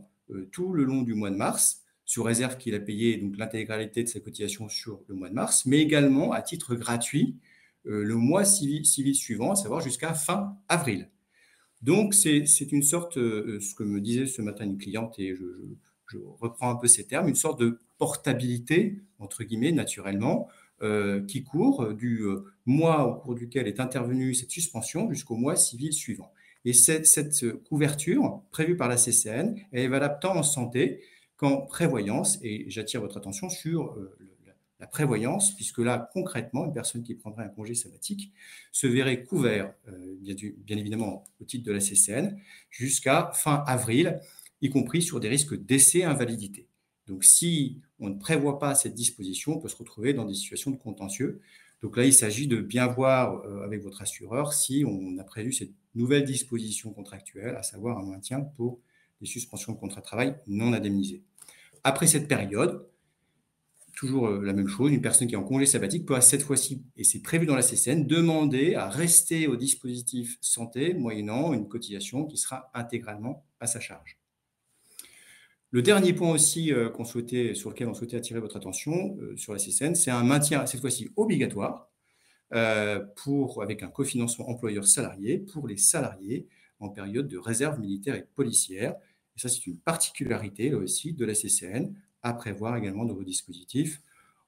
tout le long du mois de mars, sous réserve qu'il a payé donc l'intégralité de sa cotisation sur le mois de mars, mais également à titre gratuit le mois civil suivant, à savoir jusqu'à fin avril. Donc, c'est une sorte, ce que me disait ce matin une cliente, et je reprends un peu ces termes, une sorte de portabilité, entre guillemets, naturellement, qui court du mois au cours duquel est intervenue cette suspension jusqu'au mois civil suivant. Et cette couverture prévue par la CCN, elle est valable tant en santé qu'en prévoyance, et j'attire votre attention sur la prévoyance, puisque là, concrètement, une personne qui prendrait un congé sabbatique se verrait couvert, bien évidemment, au titre de la CCN, jusqu'à fin avril, y compris sur des risques d'essai invalidité. Donc, si on ne prévoit pas cette disposition, on peut se retrouver dans des situations de contentieux. Donc là, il s'agit de bien voir avec votre assureur si on a prévu cette nouvelle disposition contractuelle, à savoir un maintien pour les suspensions de contrat de travail non indemnisées. Après cette période, toujours la même chose, une personne qui est en congé sabbatique peut cette fois-ci, et c'est prévu dans la CCN, demander à rester au dispositif santé moyennant une cotisation qui sera intégralement à sa charge. Le dernier point aussi sur lequel on souhaitait attirer votre attention sur la CCN, c'est un maintien cette fois-ci obligatoire avec un cofinancement employeur-salarié pour les salariés en période de réserve militaire et policière. Et ça, c'est une particularité là aussi de la CCN à prévoir également dans vos dispositifs,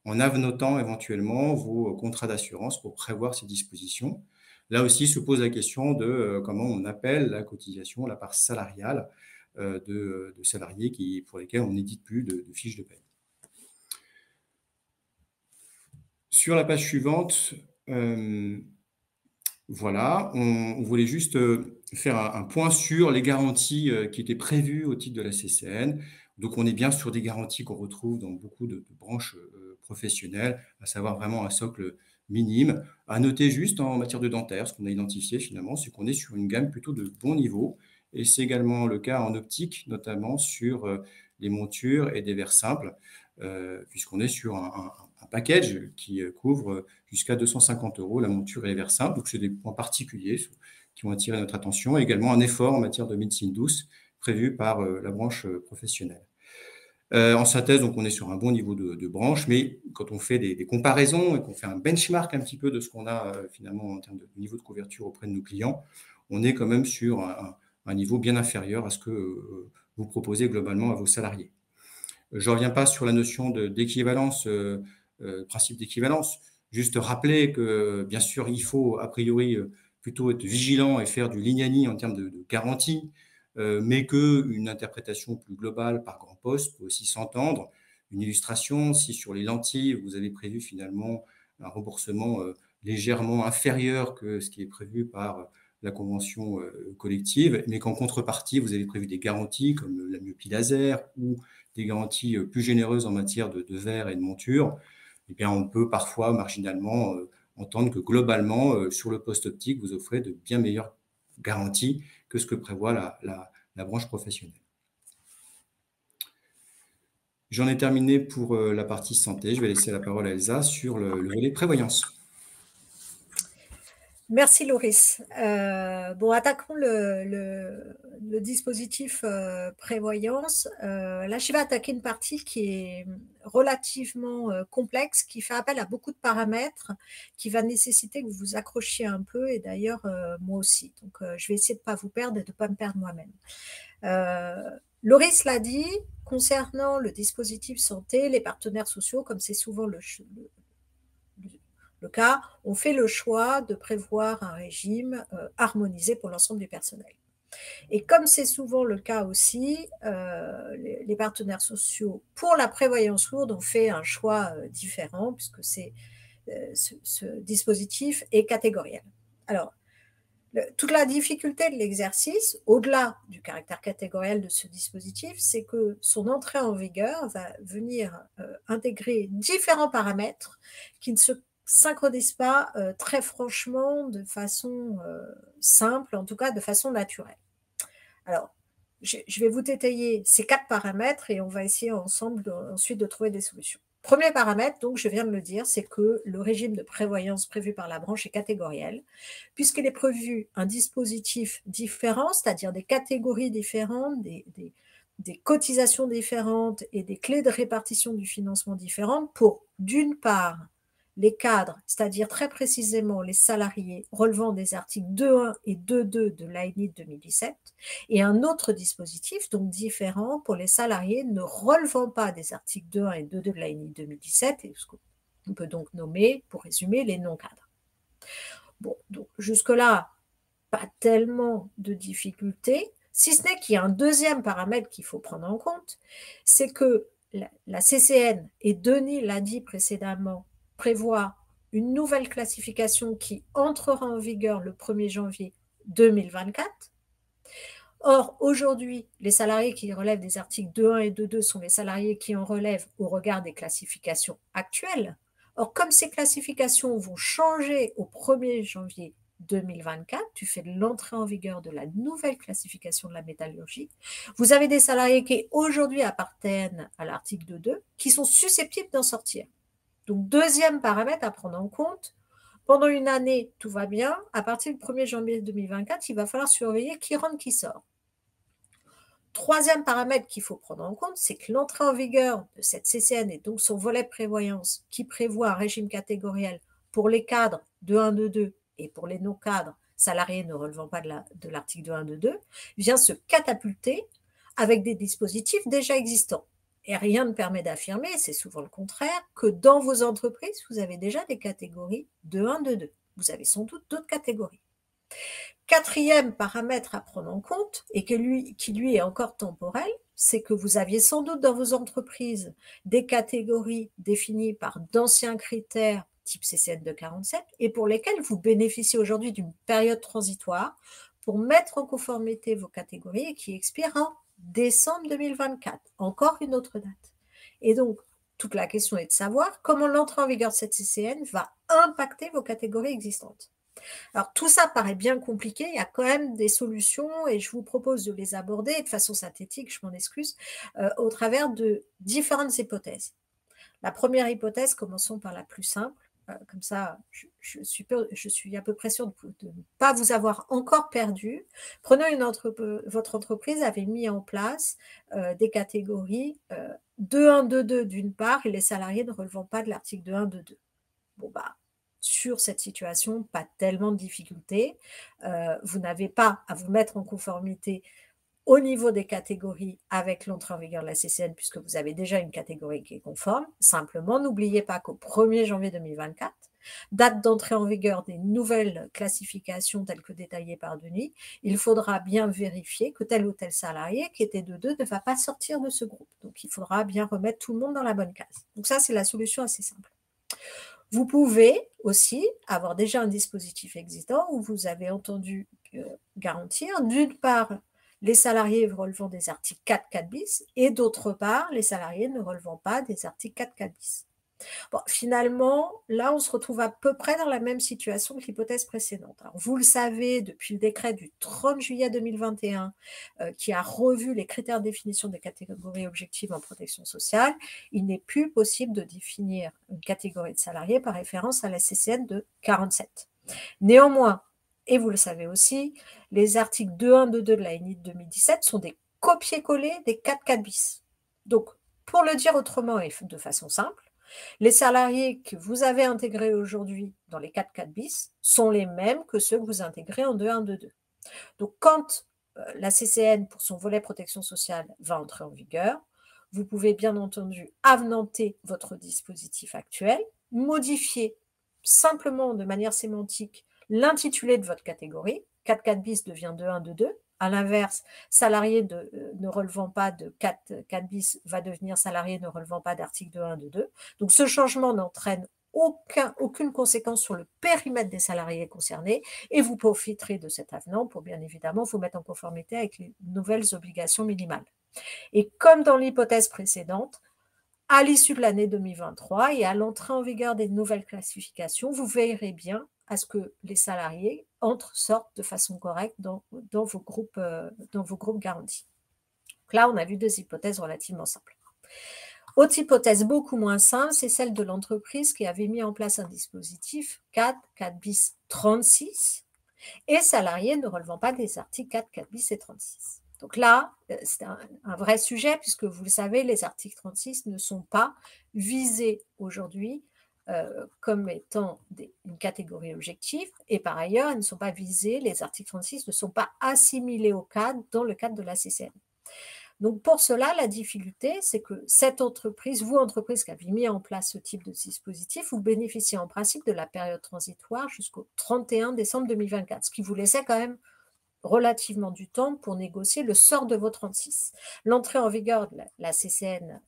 en avenantant éventuellement vos contrats d'assurance pour prévoir ces dispositions. Là aussi se pose la question de comment on appelle la cotisation, la part salariale de salariés pour lesquels on n'édite plus de fiches de paie. Sur la page suivante, voilà, on voulait juste faire un point sur les garanties qui étaient prévues au titre de la CCN. Donc, on est bien sur des garanties qu'on retrouve dans beaucoup de branches professionnelles, à savoir vraiment un socle minime. À noter juste en matière de dentaire, ce qu'on a identifié finalement, c'est qu'on est sur une gamme plutôt de bon niveau. Et c'est également le cas en optique, notamment sur les montures et des verres simples, puisqu'on est sur un package qui couvre jusqu'à 250 € la monture et les verres simples. Donc, c'est des points particuliers qui ont attiré notre attention. Également, un effort en matière de médecine douce prévus par la branche professionnelle. En synthèse, donc on est sur un bon niveau de branche, mais quand on fait des comparaisons et qu'on fait un benchmark un petit peu de ce qu'on a finalement en termes de niveau de couverture auprès de nos clients, on est quand même sur un niveau bien inférieur à ce que vous proposez globalement à vos salariés. Je ne reviens pas sur la notion d'équivalence, principe d'équivalence. Juste rappeler que, bien sûr, il faut a priori plutôt être vigilant et faire du lignani en termes de garantie, mais qu'une interprétation plus globale par grand poste peut aussi s'entendre. Une illustration, si sur les lentilles, vous avez prévu finalement un remboursement légèrement inférieur que ce qui est prévu par la convention collective, mais qu'en contrepartie, vous avez prévu des garanties comme la myopie laser ou des garanties plus généreuses en matière de verre et de monture, eh bien, on peut parfois marginalement entendre que globalement, sur le poste optique, vous offrez de bien meilleures garanties que ce que prévoit la branche professionnelle. J'en ai terminé pour la partie santé. Je vais laisser la parole à Elsa sur le volet prévoyance. Merci Loris. Bon, attaquons le dispositif prévoyance. Là, je vais attaquer une partie qui est relativement complexe, qui fait appel à beaucoup de paramètres, qui va nécessiter que vous vous accrochiez un peu, et d'ailleurs moi aussi. Donc, je vais essayer de ne pas vous perdre et de ne pas me perdre moi-même. Loris l'a dit, concernant le dispositif santé, les partenaires sociaux, comme c'est souvent le cas, on fait le choix de prévoir un régime harmonisé pour l'ensemble du personnel. Et comme c'est souvent le cas aussi, les partenaires sociaux, pour la prévoyance lourde, ont fait un choix différent, puisque ce dispositif est catégoriel. Alors, toute la difficulté de l'exercice, au-delà du caractère catégoriel de ce dispositif, c'est que son entrée en vigueur va venir intégrer différents paramètres qui ne se synchronisent pas très franchement de façon simple, en tout cas de façon naturelle. Alors, je vais vous détailler ces 4 paramètres et on va essayer ensemble ensuite de trouver des solutions. Premier paramètre, donc je viens de le dire, c'est que le régime de prévoyance prévu par la branche est catégoriel, puisqu'il est prévu un dispositif différent, c'est-à-dire des catégories différentes, des cotisations différentes et des clés de répartition du financement différentes pour, d'une part, les cadres, c'est-à-dire très précisément les salariés relevant des articles 2.1 et 2.2 de l'ANI 2017, et un autre dispositif, donc différent, pour les salariés ne relevant pas des articles 2.1 et 2.2 de l'ANI 2017, et ce qu'on peut donc nommer, pour résumer, les non-cadres. Bon, donc jusque-là, pas tellement de difficultés, si ce n'est qu'il y a un deuxième paramètre qu'il faut prendre en compte, c'est que la CCN, et Denis l'a dit précédemment, prévoit une nouvelle classification qui entrera en vigueur le 1er janvier 2024. Or, aujourd'hui, les salariés qui relèvent des articles 2.1 et 2.2 sont les salariés qui en relèvent au regard des classifications actuelles. Or, comme ces classifications vont changer au 1er janvier 2024, du fait de l'entrée en vigueur de la nouvelle classification de la métallurgie, vous avez des salariés qui aujourd'hui appartiennent à l'article 2.2 qui sont susceptibles d'en sortir. Donc, deuxième paramètre à prendre en compte, pendant une année, tout va bien. À partir du 1er janvier 2024, il va falloir surveiller qui rentre, qui sort. Troisième paramètre qu'il faut prendre en compte, c'est que l'entrée en vigueur de cette CCN et donc son volet prévoyance qui prévoit un régime catégoriel pour les cadres de 1, 2, 2 et pour les non-cadres, salariés ne relevant pas de l'article 2, 1, 2, 2, vient se catapulter avec des dispositifs déjà existants. Et rien ne permet d'affirmer, c'est souvent le contraire, que dans vos entreprises, vous avez déjà des catégories de 1, 2, 2. Vous avez sans doute d'autres catégories. Quatrième paramètre à prendre en compte, et qui lui est encore temporel, c'est que vous aviez sans doute dans vos entreprises des catégories définies par d'anciens critères type CCN 247 et pour lesquels vous bénéficiez aujourd'hui d'une période transitoire pour mettre en conformité vos catégories et qui expire en décembre 2024, encore une autre date. Et donc, toute la question est de savoir comment l'entrée en vigueur de cette CCN va impacter vos catégories existantes. Alors, tout ça paraît bien compliqué, il y a quand même des solutions et je vous propose de les aborder de façon synthétique, je m'en excuse, au travers de différentes hypothèses. La première hypothèse, commençons par la plus simple, comme ça, je suis à peu près sûre de ne pas vous avoir encore perdu. Prenons votre entreprise avait mis en place des catégories 2.1, 2.2 d'une part, et les salariés ne relevant pas de l'article 2.1, 2.2. Bon, sur cette situation, pas tellement de difficultés. Vous n'avez pas à vous mettre en conformité au niveau des catégories avec l'entrée en vigueur de la CCN, puisque vous avez déjà une catégorie qui est conforme. Simplement, n'oubliez pas qu'au 1er janvier 2024, date d'entrée en vigueur des nouvelles classifications telles que détaillées par Denis, il faudra bien vérifier que tel ou tel salarié qui était de 2 ne va pas sortir de ce groupe. Donc, il faudra bien remettre tout le monde dans la bonne case. Donc ça, c'est la solution assez simple. Vous pouvez aussi avoir déjà un dispositif existant où vous avez entendu garantir, d'une part, les salariés relevant des articles 4, 4 bis, et d'autre part, les salariés ne relevant pas des articles 4, 4 bis. Bon, finalement, là, on se retrouve à peu près dans la même situation que l'hypothèse précédente. Alors, vous le savez, depuis le décret du 30 juillet 2021, qui a revu les critères de définition des catégories objectives en protection sociale, il n'est plus possible de définir une catégorie de salariés par référence à la CCN de 47. Néanmoins, et vous le savez aussi, les articles 2.1, 2.2 de la NI de 2017 sont des copier-coller des 4, 4 bis. Donc, pour le dire autrement et de façon simple, les salariés que vous avez intégrés aujourd'hui dans les 4, 4 bis sont les mêmes que ceux que vous intégrez en 2.1, 2.2. Donc, quand la CCN, pour son volet protection sociale, va entrer en vigueur, vous pouvez bien entendu avenanter votre dispositif actuel, modifier simplement de manière sémantique l'intitulé de votre catégorie. 4.4 bis devient 2.1, 2.2. À l'inverse, salarié ne relevant pas de 4.4 bis va devenir salarié ne relevant pas d'article 2.1, 2.2. Donc, ce changement n'entraîne aucune conséquence sur le périmètre des salariés concernés et vous profiterez de cet avenant pour bien évidemment vous mettre en conformité avec les nouvelles obligations minimales. Et comme dans l'hypothèse précédente, à l'issue de l'année 2023 et à l'entrée en vigueur des nouvelles classifications, vous veillerez bien à ce que les salariés sortent de façon correcte dans vos groupes garantis. Donc là, on a vu 2 hypothèses relativement simples. Autre hypothèse beaucoup moins simple, c'est celle de l'entreprise qui avait mis en place un dispositif 4 bis 36 et salariés ne relevant pas des articles 4 bis et 36. Donc là, c'est un vrai sujet puisque vous le savez, les articles 36 ne sont pas visés aujourd'hui comme étant une catégorie objective et par ailleurs, ils ne sont pas visés, les articles 36 ne sont pas assimilés au cadre dans le cadre de la CCN. Donc, pour cela, la difficulté, c'est que cette entreprise, vous, entreprise qui avez mis en place ce type de dispositif, vous bénéficiez en principe de la période transitoire jusqu'au 31 décembre 2024, ce qui vous laissait quand même relativement du temps pour négocier le sort de vos 36. L'entrée en vigueur de la CCN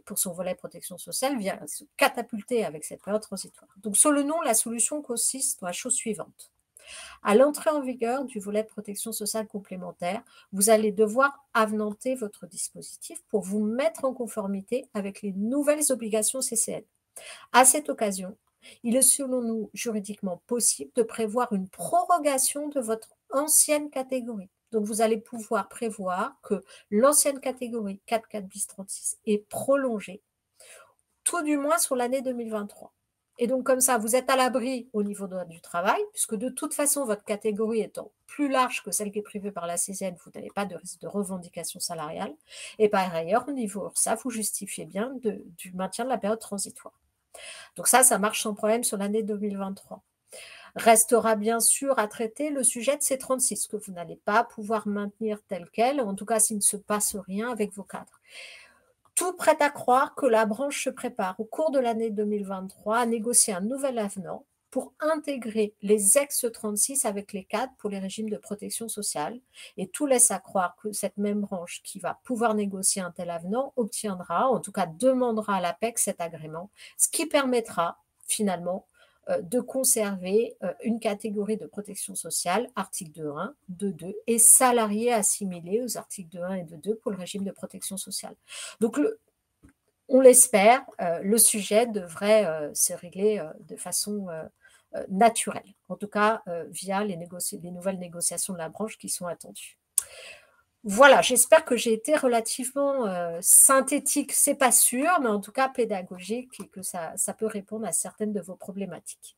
pour son volet protection sociale vient se catapulter avec cette période transitoire. Donc, sur le nom, la solution consiste dans la chose suivante. À l'entrée en vigueur du volet de protection sociale complémentaire, vous allez devoir avenanter votre dispositif pour vous mettre en conformité avec les nouvelles obligations CCN. À cette occasion, il est selon nous juridiquement possible de prévoir une prorogation de votre ancienne catégorie. Donc, vous allez pouvoir prévoir que l'ancienne catégorie 4.4 bis 36 est prolongée, tout du moins sur l'année 2023. Et donc, comme ça, vous êtes à l'abri au niveau du travail, puisque de toute façon, votre catégorie étant plus large que celle qui est prévue par la CCN, vous n'avez pas de risque de revendication salariale. Et par ailleurs, au niveau URSSAF, vous justifiez bien du maintien de la période transitoire. Donc ça marche sans problème sur l'année 2023. Restera bien sûr à traiter le sujet de ces 36, que vous n'allez pas pouvoir maintenir tel quel, en tout cas s'il ne se passe rien avec vos cadres. Tout prête à croire que la branche se prépare au cours de l'année 2023 à négocier un nouvel avenant pour intégrer les ex-36 avec les cadres pour les régimes de protection sociale. Et tout laisse à croire que cette même branche qui va pouvoir négocier un tel avenant obtiendra, en tout cas demandera à l'APEC cet agrément, ce qui permettra finalement de conserver une catégorie de protection sociale, article 2.1, 2.2, et salariés assimilés aux articles 2.1 et 2.2 pour le régime de protection sociale. Donc, on l'espère, le sujet devrait se régler de façon naturelle, en tout cas via les nouvelles négociations de la branche qui sont attendues. Voilà, j'espère que j'ai été relativement synthétique, c'est pas sûr, mais en tout cas pédagogique et que ça peut répondre à certaines de vos problématiques.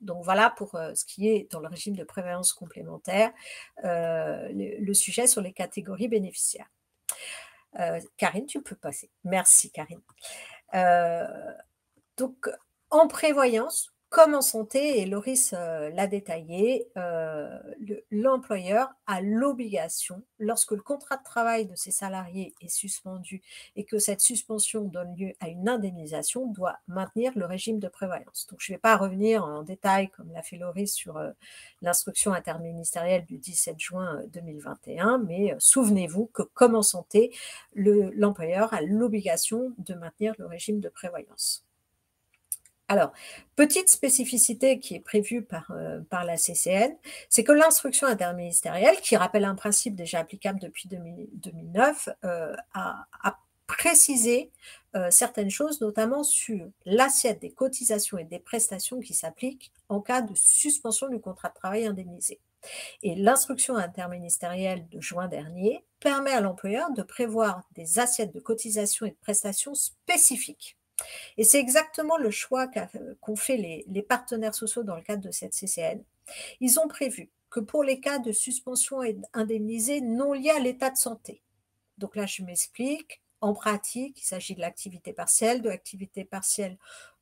Donc voilà pour ce qui est dans le régime de prévoyance complémentaire, le sujet sur les catégories bénéficiaires. Karine, tu peux passer. Merci Karine. Donc en prévoyance, comme en santé, et Loris l'a détaillé, l'employeur a l'obligation, lorsque le contrat de travail de ses salariés est suspendu et que cette suspension donne lieu à une indemnisation, doit maintenir le régime de prévoyance. Donc, je ne vais pas revenir en détail, comme l'a fait Loris, sur l'instruction interministérielle du 17 juin 2021, mais souvenez-vous que, comme en santé, l'employeur a l'obligation de maintenir le régime de prévoyance. Alors, petite spécificité qui est prévue par la CCN, c'est que l'instruction interministérielle, qui rappelle un principe déjà applicable depuis 2009, a précisé certaines choses, notamment sur l'assiette des cotisations et des prestations qui s'appliquent en cas de suspension du contrat de travail indemnisé. Et l'instruction interministérielle de juin dernier permet à l'employeur de prévoir des assiettes de cotisations et de prestations spécifiques. Et c'est exactement le choix qu'ont fait les partenaires sociaux dans le cadre de cette CCN. Ils ont prévu que pour les cas de suspension indemnisée non liés à l'état de santé, donc là je m'explique, en pratique, il s'agit de l'activité partielle,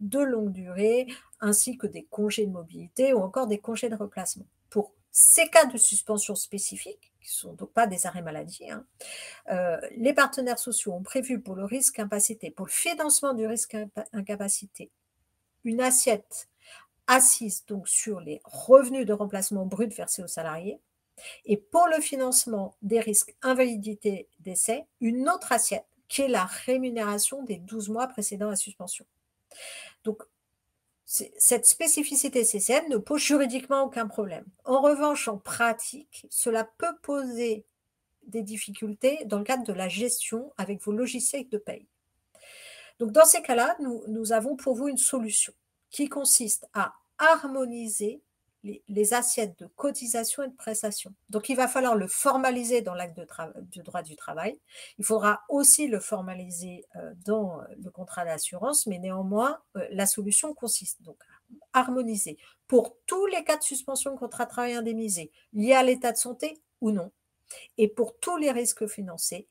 de longue durée, ainsi que des congés de mobilité ou encore des congés de remplacement. Pour ces cas de suspension spécifiques, qui ne sont donc pas des arrêts maladie, les partenaires sociaux ont prévu pour le risque incapacité, pour le financement du risque incapacité, une assiette assise donc sur les revenus de remplacement bruts versés aux salariés, et pour le financement des risques invalidité décès, une autre assiette qui est la rémunération des 12 mois précédant la suspension. Donc, cette spécificité CCN ne pose juridiquement aucun problème. En revanche, en pratique, cela peut poser des difficultés dans le cadre de la gestion avec vos logiciels de paye. Donc, dans ces cas-là, nous avons pour vous une solution qui consiste à harmoniser les assiettes de cotisation et de prestation. Donc, il va falloir le formaliser dans l'acte de droit du travail. Il faudra aussi le formaliser dans le contrat d'assurance, mais néanmoins, la solution consiste donc à harmoniser pour tous les cas de suspension de contrat de travail indemnisé liés à l'état de santé ou non. Et pour tous les risques financiers,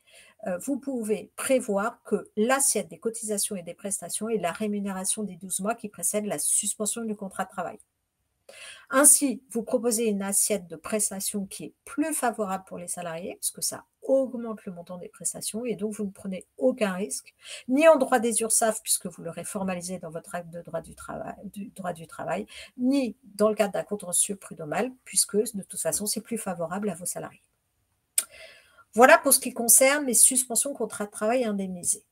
vous pouvez prévoir que l'assiette des cotisations et des prestations est la rémunération des 12 mois qui précèdent la suspension du contrat de travail. Ainsi, vous proposez une assiette de prestations qui est plus favorable pour les salariés, parce que ça augmente le montant des prestations, et donc vous ne prenez aucun risque, ni en droit des URSSAF, puisque vous l'aurez formalisé dans votre acte de droit du travail, ni dans le cadre d'un contentieux prud'homal, puisque de toute façon, c'est plus favorable à vos salariés. Voilà pour ce qui concerne les suspensions de contrat de travail indemnisés.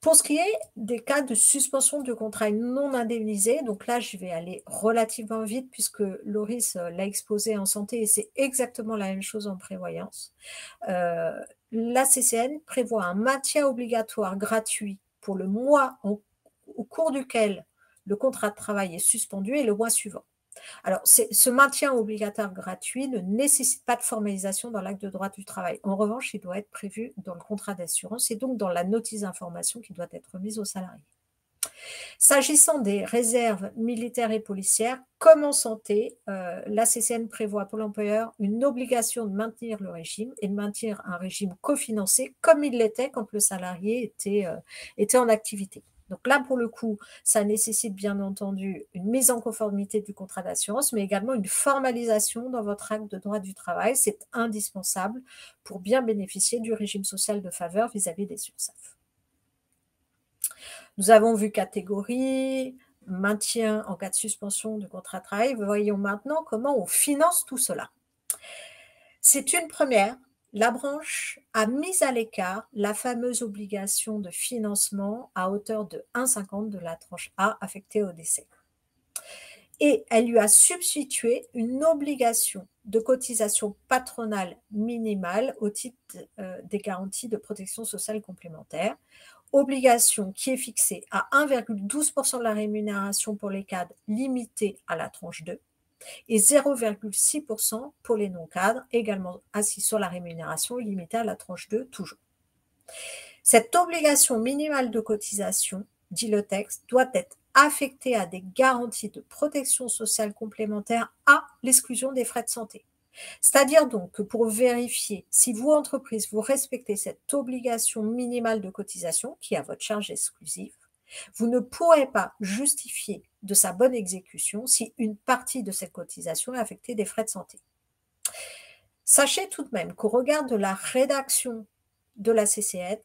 Pour ce qui est des cas de suspension de contrat non indemnisé, donc là, je vais aller relativement vite puisque Loris l'a exposé en santé et c'est exactement la même chose en prévoyance. La CCN prévoit un maintien obligatoire gratuit pour le mois au cours duquel le contrat de travail est suspendu et le mois suivant. Alors, ce maintien obligatoire gratuit ne nécessite pas de formalisation dans l'acte de droit du travail. En revanche, il doit être prévu dans le contrat d'assurance et donc dans la notice d'information qui doit être remise aux salariés. S'agissant des réserves militaires et policières, comme en santé, la CCN prévoit pour l'employeur une obligation de maintenir le régime et de maintenir un régime cofinancé comme il l'était quand le salarié était en activité. Donc là, pour le coup, ça nécessite bien entendu une mise en conformité du contrat d'assurance, mais également une formalisation dans votre acte de droit du travail. C'est indispensable pour bien bénéficier du régime social de faveur vis-à-vis des URSSAF. Nous avons vu catégorie, maintien en cas de suspension du contrat de travail. Voyons maintenant comment on finance tout cela. C'est une première. La branche a mis à l'écart la fameuse obligation de financement à hauteur de 1,50 de la tranche A affectée au décès. Et elle lui a substitué une obligation de cotisation patronale minimale au titre des garanties de protection sociale complémentaire, obligation qui est fixée à 1,12% de la rémunération pour les cadres limités à la tranche 2 et 0,6% pour les non-cadres, également assis sur la rémunération limitée à la tranche 2 toujours. Cette obligation minimale de cotisation, dit le texte, doit être affectée à des garanties de protection sociale complémentaire à l'exclusion des frais de santé. C'est-à-dire donc que pour vérifier si vous, entreprise, vous respectez cette obligation minimale de cotisation qui est à votre charge exclusive, vous ne pourrez pas justifier de sa bonne exécution si une partie de cette cotisation est affectée des frais de santé. Sachez tout de même qu'au regard de la rédaction de la CCN,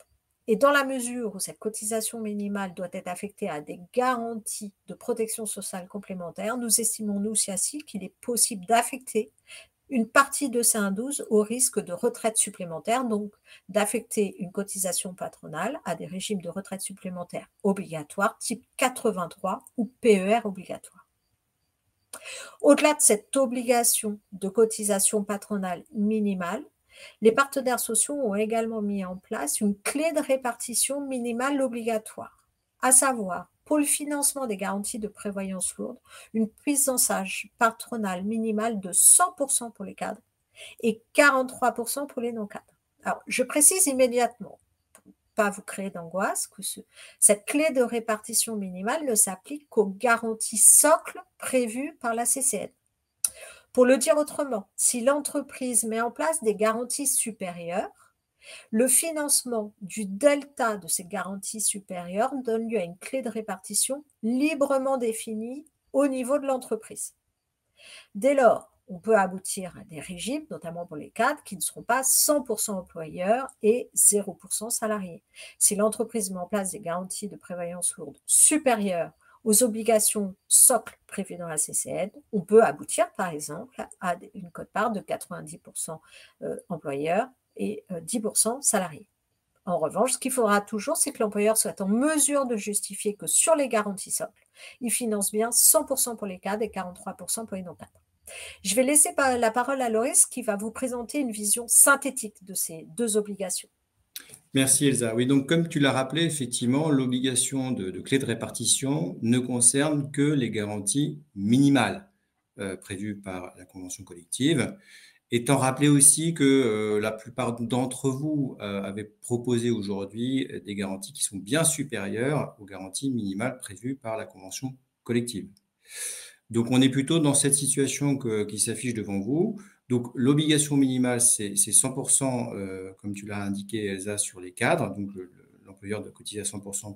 et dans la mesure où cette cotisation minimale doit être affectée à des garanties de protection sociale complémentaire, nous estimons, nous aussi, qu'il est possible d'affecter une partie de ces 1,12 au risque de retraite supplémentaire, donc d'affecter une cotisation patronale à des régimes de retraite supplémentaire obligatoires type 83 ou PER obligatoire. Au-delà de cette obligation de cotisation patronale minimale, les partenaires sociaux ont également mis en place une clé de répartition minimale obligatoire, à savoir, pour le financement des garanties de prévoyance lourde, une prise en charge patronale minimale de 100% pour les cadres et 43% pour les non-cadres. Alors, je précise immédiatement, pour ne pas vous créer d'angoisse, que cette clé de répartition minimale ne s'applique qu'aux garanties socles prévues par la CCN. Pour le dire autrement, si l'entreprise met en place des garanties supérieures, le financement du delta de ces garanties supérieures donne lieu à une clé de répartition librement définie au niveau de l'entreprise. Dès lors, on peut aboutir à des régimes, notamment pour les cadres, qui ne seront pas 100% employeurs et 0% salariés. Si l'entreprise met en place des garanties de prévoyance lourde supérieures aux obligations socles prévues dans la CCN, on peut aboutir, par exemple, à une quote-part de 90% employeurs et 10% salariés. En revanche, ce qu'il faudra toujours, c'est que l'employeur soit en mesure de justifier que sur les garanties socles, il finance bien 100% pour les cadres et 43% pour les non-cadres. Je vais laisser la parole à Loris qui va vous présenter une vision synthétique de ces deux obligations. Merci Elsa. Oui, donc comme tu l'as rappelé, effectivement, l'obligation de clé de répartition ne concerne que les garanties minimales prévues par la convention collective. Étant rappelé aussi que la plupart d'entre vous avaient proposé aujourd'hui des garanties qui sont bien supérieures aux garanties minimales prévues par la convention collective. Donc, on est plutôt dans cette situation qui s'affiche devant vous. Donc, l'obligation minimale, c'est 100%, comme tu l'as indiqué, Elsa, sur les cadres. Donc, l'employeur doit cotiser à 100%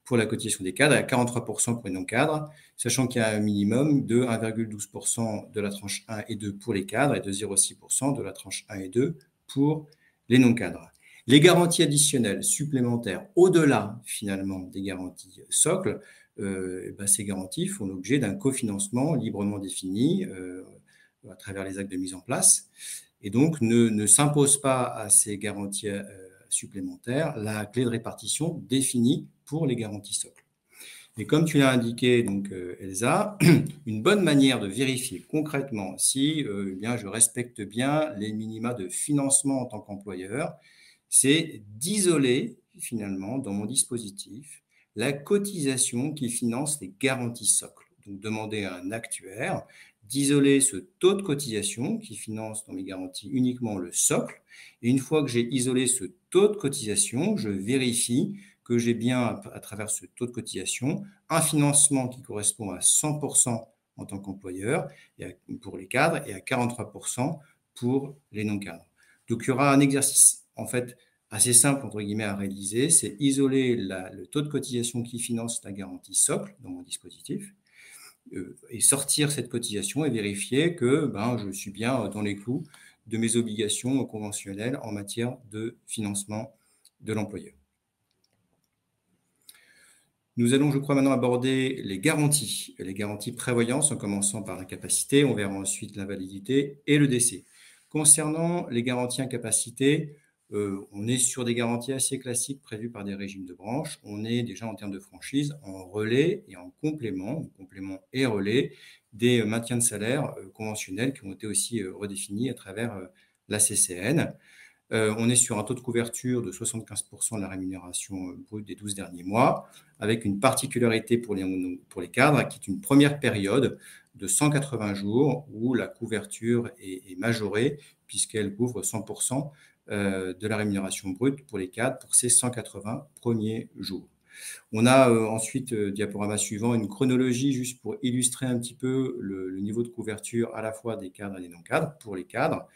pour la cotisation des cadres, à 43% pour les non-cadres, sachant qu'il y a un minimum de 1,12% de la tranche 1 et 2 pour les cadres et de 0,6% de la tranche 1 et 2 pour les non-cadres. Les garanties additionnelles supplémentaires, au-delà finalement des garanties socles, ces garanties font l'objet d'un cofinancement librement défini à travers les actes de mise en place et donc ne s'impose pas à ces garanties supplémentaires la clé de répartition définie pour les garanties socles. Et comme tu l'as indiqué, donc, Elsa, une bonne manière de vérifier concrètement si je respecte bien les minima de financement en tant qu'employeur, c'est d'isoler finalement dans mon dispositif la cotisation qui finance les garanties socles. Donc, demander à un actuaire d'isoler ce taux de cotisation qui finance dans mes garanties uniquement le socle. Et une fois que j'ai isolé ce taux de cotisation, je vérifie que j'ai bien, à travers ce taux de cotisation, un financement qui correspond à 100% en tant qu'employeur pour les cadres et à 43% pour les non-cadres. Donc, il y aura un exercice, en fait, assez simple, entre guillemets, à réaliser, c'est isoler le taux de cotisation qui finance la garantie socle dans mon dispositif et sortir cette cotisation et vérifier que je suis bien dans les clous de mes obligations conventionnelles en matière de financement de l'employeur. Nous allons, je crois, maintenant aborder les garanties prévoyance en commençant par l'incapacité. On verra ensuite l'invalidité et le décès. Concernant les garanties incapacité, on est sur des garanties assez classiques prévues par des régimes de branche. On est déjà en termes de franchise en relais et en complément et relais des maintiens de salaire conventionnels qui ont été aussi redéfinis à travers la CCN. On est sur un taux de couverture de 75% de la rémunération brute des 12 derniers mois, avec une particularité pour les cadres, qui est une première période de 180 jours où la couverture est majorée puisqu'elle couvre 100% de la rémunération brute pour les cadres pour ces 180 premiers jours. On a ensuite, diaporama suivant, une chronologie juste pour illustrer un petit peu le niveau de couverture à la fois des cadres et des non-cadres. Pour les cadres,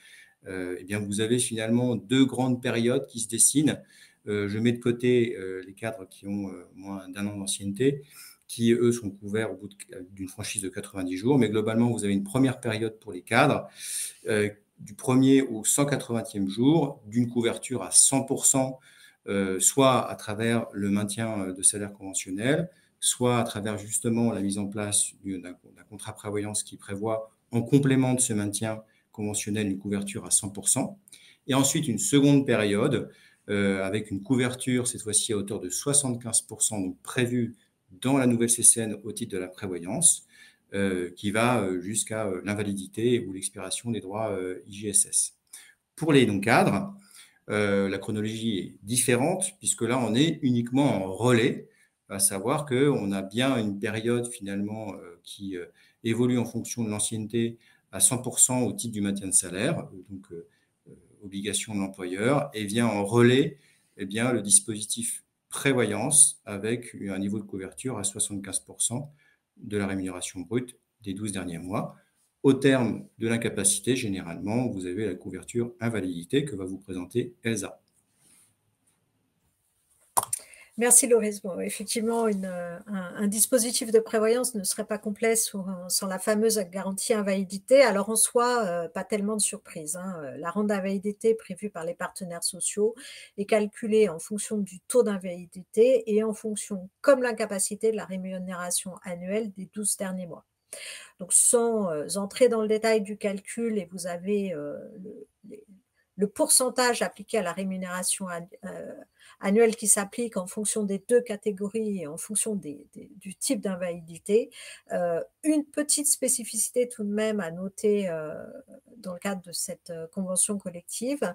eh bien, vous avez finalement deux grandes périodes qui se dessinent. Je mets de côté les cadres qui ont moins d'1 an d'ancienneté, qui, eux, sont couverts au bout d'une franchise de 90 jours. Mais globalement, vous avez une première période pour les cadres, du 1er au 180e jour, d'une couverture à 100%, soit à travers le maintien de salaire conventionnel, soit à travers justement la mise en place d'un contrat prévoyance qui prévoit, en complément de ce maintien conventionnel, une couverture à 100%. Et ensuite, une seconde période avec une couverture, cette fois-ci à hauteur de 75%, donc prévue dans la nouvelle CCN au titre de la prévoyance, qui va jusqu'à l'invalidité ou l'expiration des droits IGSS. Pour les non-cadres, la chronologie est différente, puisque là, on est uniquement en relais, à savoir qu'on a bien une période finalement qui évolue en fonction de l'ancienneté à 100% au titre du maintien de salaire, donc obligation de l'employeur, et vient en relais le dispositif prévoyance avec un niveau de couverture à 75% de la rémunération brute des 12 derniers mois. Au terme de l'incapacité, généralement, vous avez la couverture invalidité que va vous présenter Elsa. Merci Loris. Bon, effectivement, un dispositif de prévoyance ne serait pas complet sans la fameuse garantie invalidité. Alors en soi, pas tellement de surprise, hein. La rente d'invalidité prévue par les partenaires sociaux est calculée en fonction du taux d'invalidité et en fonction, comme l'incapacité, de la rémunération annuelle des 12 derniers mois. Donc sans entrer dans le détail du calcul, et vous avez le pourcentage appliqué à la rémunération annuelle qui s'applique en fonction des deux catégories et en fonction du type d'invalidité. Une petite spécificité tout de même à noter dans le cadre de cette convention collective,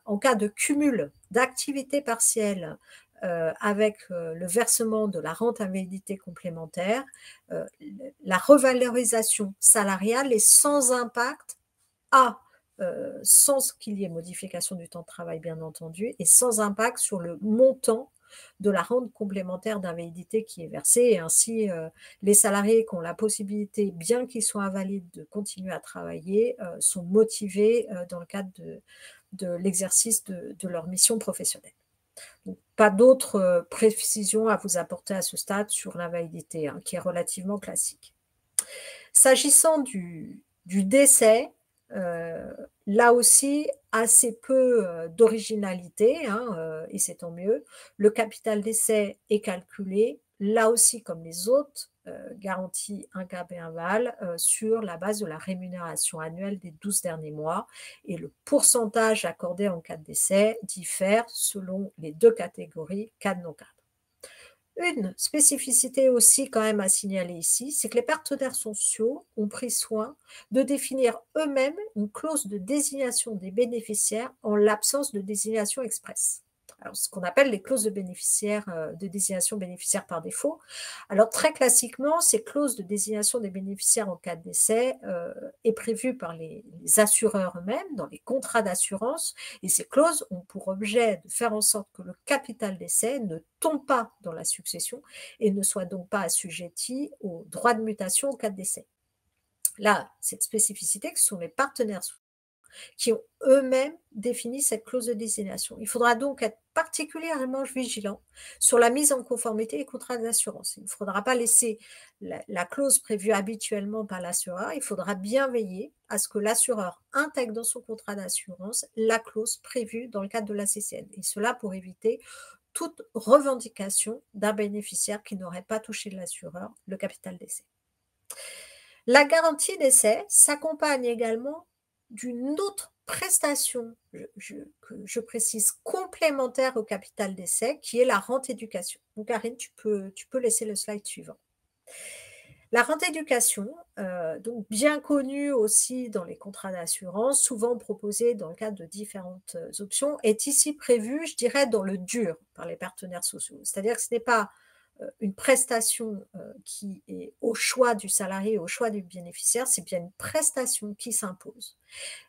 en cas de cumul d'activités partielles avec le versement de la rente invalidité complémentaire, la revalorisation salariale est sans impact sans qu'il y ait modification du temps de travail, bien entendu, et sans impact sur le montant de la rente complémentaire d'invalidité qui est versée. Et ainsi, les salariés qui ont la possibilité, bien qu'ils soient invalides, de continuer à travailler, sont motivés dans le cadre de l'exercice de leur mission professionnelle. Donc, pas d'autres précisions à vous apporter à ce stade sur l'invalidité, hein, qui est relativement classique. S'agissant du décès, là aussi, assez peu d'originalité, hein, et c'est tant mieux. Le capital d'essai est calculé, là aussi comme les autres garanties incap et inval, sur la base de la rémunération annuelle des 12 derniers mois, et le pourcentage accordé en cas de décès diffère selon les deux catégories, cadre non-cadre. Une spécificité aussi quand même à signaler ici, c'est que les partenaires sociaux ont pris soin de définir eux-mêmes une clause de désignation des bénéficiaires en l'absence de désignation expresse. Alors, ce qu'on appelle les clauses de désignation bénéficiaire par défaut. Alors, très classiquement, ces clauses de désignation des bénéficiaires en cas de décès est prévue par les assureurs eux-mêmes dans les contrats d'assurance, et ces clauses ont pour objet de faire en sorte que le capital d'essai ne tombe pas dans la succession et ne soit donc pas assujetti au droit de mutation en cas de décès. Là, cette spécificité, que ce sont les partenaires qui ont eux-mêmes défini cette clause de désignation. Il faudra donc être particulièrement vigilant sur la mise en conformité des contrats d'assurance. Il ne faudra pas laisser la clause prévue habituellement par l'assureur. Il faudra bien veiller à ce que l'assureur intègre dans son contrat d'assurance la clause prévue dans le cadre de la CCN. Et cela pour éviter toute revendication d'un bénéficiaire qui n'aurait pas touché de l'assureur le capital d'essai. La garantie d'essai s'accompagne également d'une autre prestation, que je précise, complémentaire au capital d'essai, qui est la rente éducation. Donc, Karine, tu peux laisser le slide suivant. La rente éducation, donc bien connue aussi dans les contrats d'assurance, souvent proposée dans le cadre de différentes options, est ici prévue, je dirais, dans le dur par les partenaires sociaux. C'est-à-dire que ce n'est pas une prestation qui est au choix du salarié, au choix du bénéficiaire, c'est bien une prestation qui s'impose.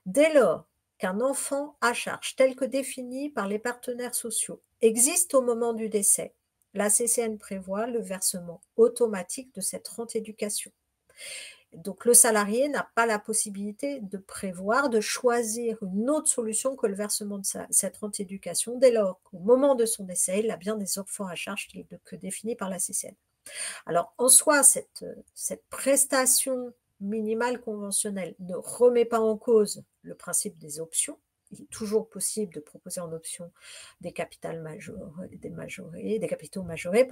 Dès lors qu'un enfant à charge, tel que défini par les partenaires sociaux, existe au moment du décès, la CCN prévoit le versement automatique de cette rente éducation. Donc, le salarié n'a pas la possibilité de prévoir, de choisir une autre solution que le versement de cette rente éducation, dès lors qu'au moment de son décès, il a bien des enfants à charge que définis par la CCN. Alors, en soi, cette prestation minimale conventionnelle ne remet pas en cause le principe des options. Il est toujours possible de proposer en option des capitaux majorés, des capitaux majorés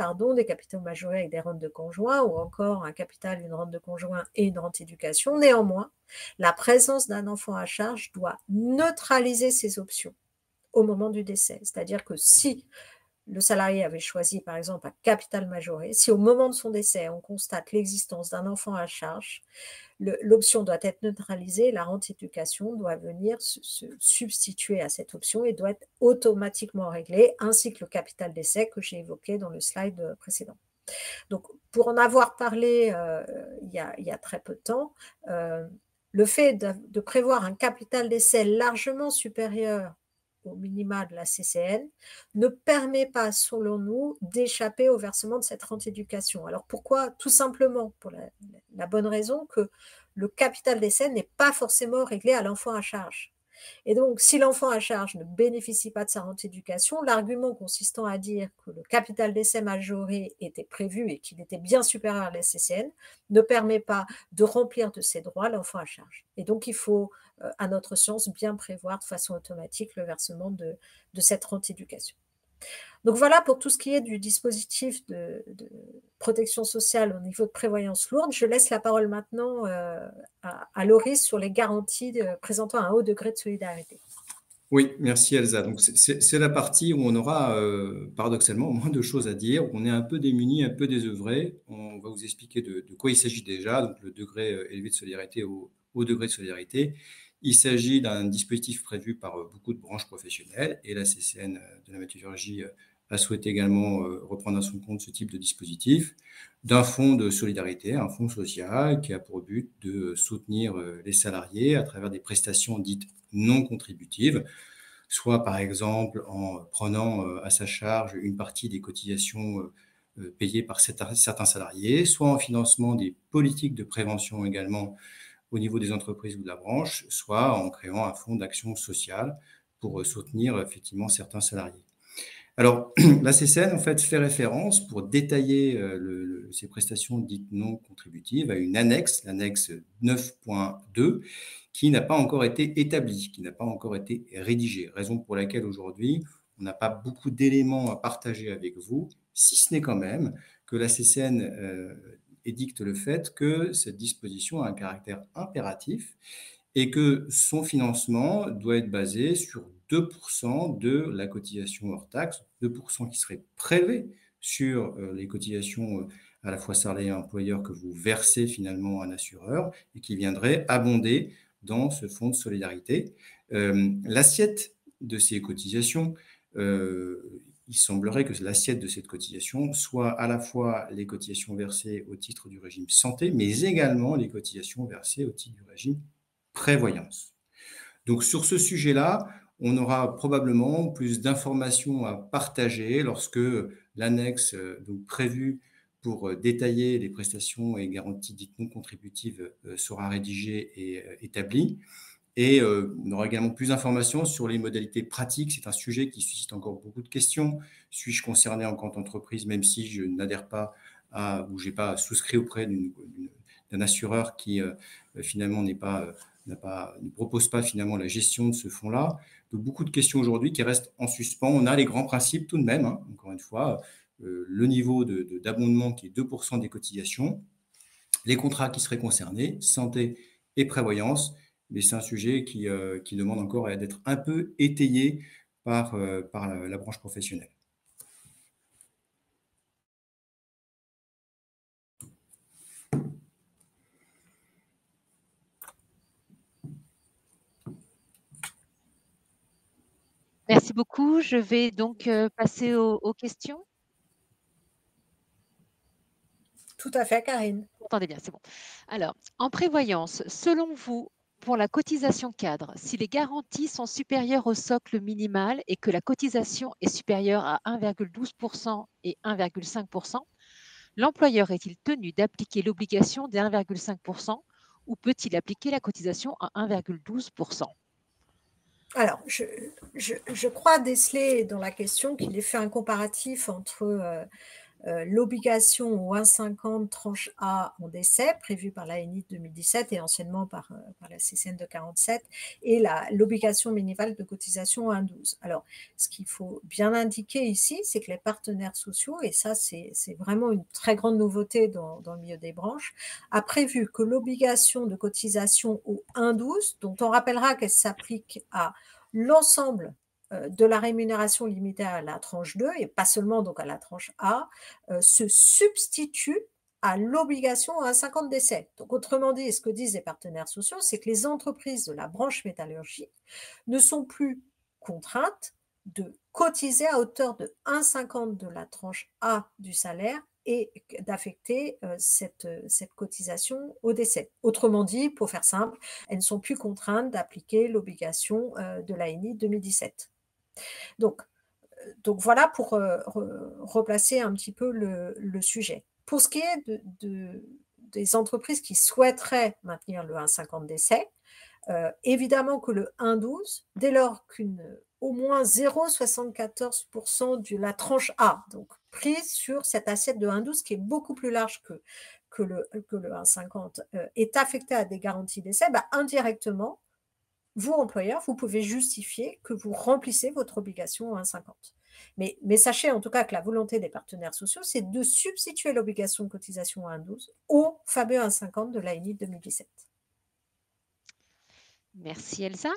avec des rentes de conjoint, ou encore un capital, une rente de conjoint et une rente éducation. Néanmoins, la présence d'un enfant à charge doit neutraliser ces options au moment du décès. C'est-à-dire que si le salarié avait choisi, par exemple, un capital majoré, si au moment de son décès, on constate l'existence d'un enfant à charge, l'option doit être neutralisée, la rente éducation doit venir se substituer à cette option et doit être automatiquement réglée, ainsi que le capital décès que j'ai évoqué dans le slide précédent. Donc, pour en avoir parlé il y a très peu de temps, le fait de prévoir un capital d'essai largement supérieur au minima de la CCN ne permet pas, selon nous, d'échapper au versement de cette rente éducation. Alors pourquoi? Tout simplement pour la bonne raison que le capital d'essai n'est pas forcément réglé à l'enfant à charge. Et donc, si l'enfant à charge ne bénéficie pas de sa rente éducation, l'argument consistant à dire que le capital d'essai majoré était prévu et qu'il était bien supérieur à la CCN ne permet pas de remplir de ses droits l'enfant à charge. Et donc, il faut, à notre sens, bien prévoir de façon automatique le versement de cette rente éducation. Donc voilà pour tout ce qui est du dispositif de protection sociale au niveau de prévoyance lourde. Je laisse la parole maintenant à Loris sur les garanties présentant un haut degré de solidarité. Oui, merci Elsa. Donc c'est la partie où on aura paradoxalement moins de choses à dire. On est un peu démunis, un peu désœuvrés. On va vous expliquer de quoi il s'agit déjà. Donc le degré élevé de solidarité au degré de solidarité. Il s'agit d'un dispositif prévu par beaucoup de branches professionnelles et la CCN de la métallurgie a souhaité également reprendre à son compte ce type de dispositif, d'un fonds de solidarité, un fonds social qui a pour but de soutenir les salariés à travers des prestations dites non contributives, soit par exemple en prenant à sa charge une partie des cotisations payées par certains salariés, soit en financement des politiques de prévention également au niveau des entreprises ou de la branche, soit en créant un fonds d'action sociale pour soutenir effectivement certains salariés. Alors, la CCN, en fait, fait référence, pour détailler ces prestations dites non contributives, à une annexe, l'annexe 9.2, qui n'a pas encore été établie, qui n'a pas encore été rédigée. Raison pour laquelle aujourd'hui, on n'a pas beaucoup d'éléments à partager avec vous, si ce n'est quand même que la CCN édicte le fait que cette disposition a un caractère impératif et que son financement doit être basé sur 2% de la cotisation hors taxe, 2% qui serait prélevé sur les cotisations à la fois salariés et employeurs que vous versez finalement à un assureur et qui viendrait abonder dans ce fonds de solidarité. L'assiette de ces cotisations, il semblerait que l'assiette de cette cotisation soit à la fois les cotisations versées au titre du régime santé, mais également les cotisations versées au titre du régime prévoyance. Donc sur ce sujet-là, on aura probablement plus d'informations à partager lorsque l'annexe prévue pour détailler les prestations et garanties dites non contributives sera rédigée et établie. Et on aura également plus d'informations sur les modalités pratiques. C'est un sujet qui suscite encore beaucoup de questions. Suis-je concerné en tant qu'entreprise, même si je n'adhère pas ou je n'ai pas souscrit auprès d'un assureur qui finalement ne propose pas finalement la gestion de ce fonds-là. Donc beaucoup de questions aujourd'hui qui restent en suspens. On a les grands principes tout de même, hein, encore une fois, le niveau d'abondement qui est 2% des cotisations, les contrats qui seraient concernés, santé et prévoyance. Mais c'est un sujet qui demande encore d'être un peu étayé par la branche professionnelle. Merci beaucoup. Je vais donc passer aux questions. Tout à fait, Karine. Vous entendez bien, c'est bon. Alors, en prévoyance, selon vous, pour la cotisation cadre, si les garanties sont supérieures au socle minimal et que la cotisation est supérieure à 1,12% et 1,5%, l'employeur est-il tenu d'appliquer l'obligation des 1,5% ou peut-il appliquer la cotisation à 1,12%? Alors, je crois déceler dans la question qu'il est fait un comparatif entre l'obligation au 1,50 tranche A en décès, prévue par l'ANI 2017 et anciennement par la CCN de 47, et l'obligation minimale de cotisation à 1,12. Alors, ce qu'il faut bien indiquer ici, c'est que les partenaires sociaux, et ça c'est vraiment une très grande nouveauté dans le milieu des branches, a prévu que l'obligation de cotisation au 1,12, dont on rappellera qu'elle s'applique à l'ensemble de la rémunération limitée à la tranche 2 et pas seulement donc à la tranche A, se substitue à l'obligation à 1,50 décès. Donc, autrement dit, ce que disent les partenaires sociaux, c'est que les entreprises de la branche métallurgie ne sont plus contraintes de cotiser à hauteur de 1,50 de la tranche A du salaire et d'affecter cette cotisation au décès. Autrement dit, pour faire simple, elles ne sont plus contraintes d'appliquer l'obligation de l'ANI 2017. Donc voilà pour replacer un petit peu le sujet. Pour ce qui est des entreprises qui souhaiteraient maintenir le 1,50 décès, évidemment que le 1,12, dès lors au moins 0,74% de la tranche A, donc prise sur cette assiette de 1,12 qui est beaucoup plus large que le 1,50, est affectée à des garanties décès, indirectement, vous, employeur, vous pouvez justifier que vous remplissez votre obligation à 1,50. Mais sachez en tout cas que la volonté des partenaires sociaux, c'est de substituer l'obligation de cotisation à 1,12 au fameux 1,50 de l'ANI 2017. Merci Elsa.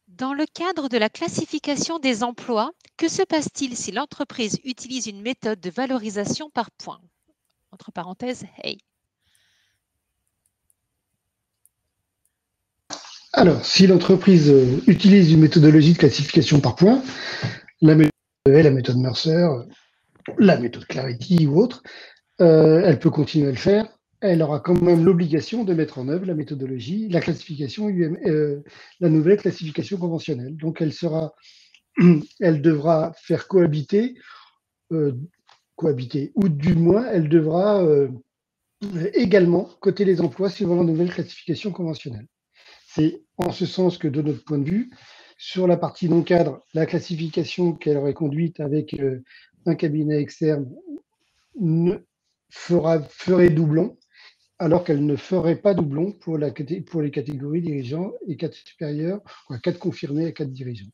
Dans le cadre de la classification des emplois, que se passe-t-il si l'entreprise utilise une méthode de valorisation par points? Entre parenthèses, hey. Alors, si l'entreprise utilise une méthodologie de classification par points, la méthode Mercer, la méthode Clarity ou autre, elle peut continuer à le faire. Elle aura quand même l'obligation de mettre en œuvre la méthodologie, la classification la nouvelle classification conventionnelle. Donc, elle devra faire cohabiter, ou du moins, elle devra également coter les emplois suivant la nouvelle classification conventionnelle. C'est en ce sens que, de notre point de vue, sur la partie non-cadre, la classification qu'elle aurait conduite avec un cabinet externe ferait doublon, alors qu'elle ne ferait pas doublon pour les catégories dirigeants et cadres supérieurs, cadres confirmés et cadres dirigeants.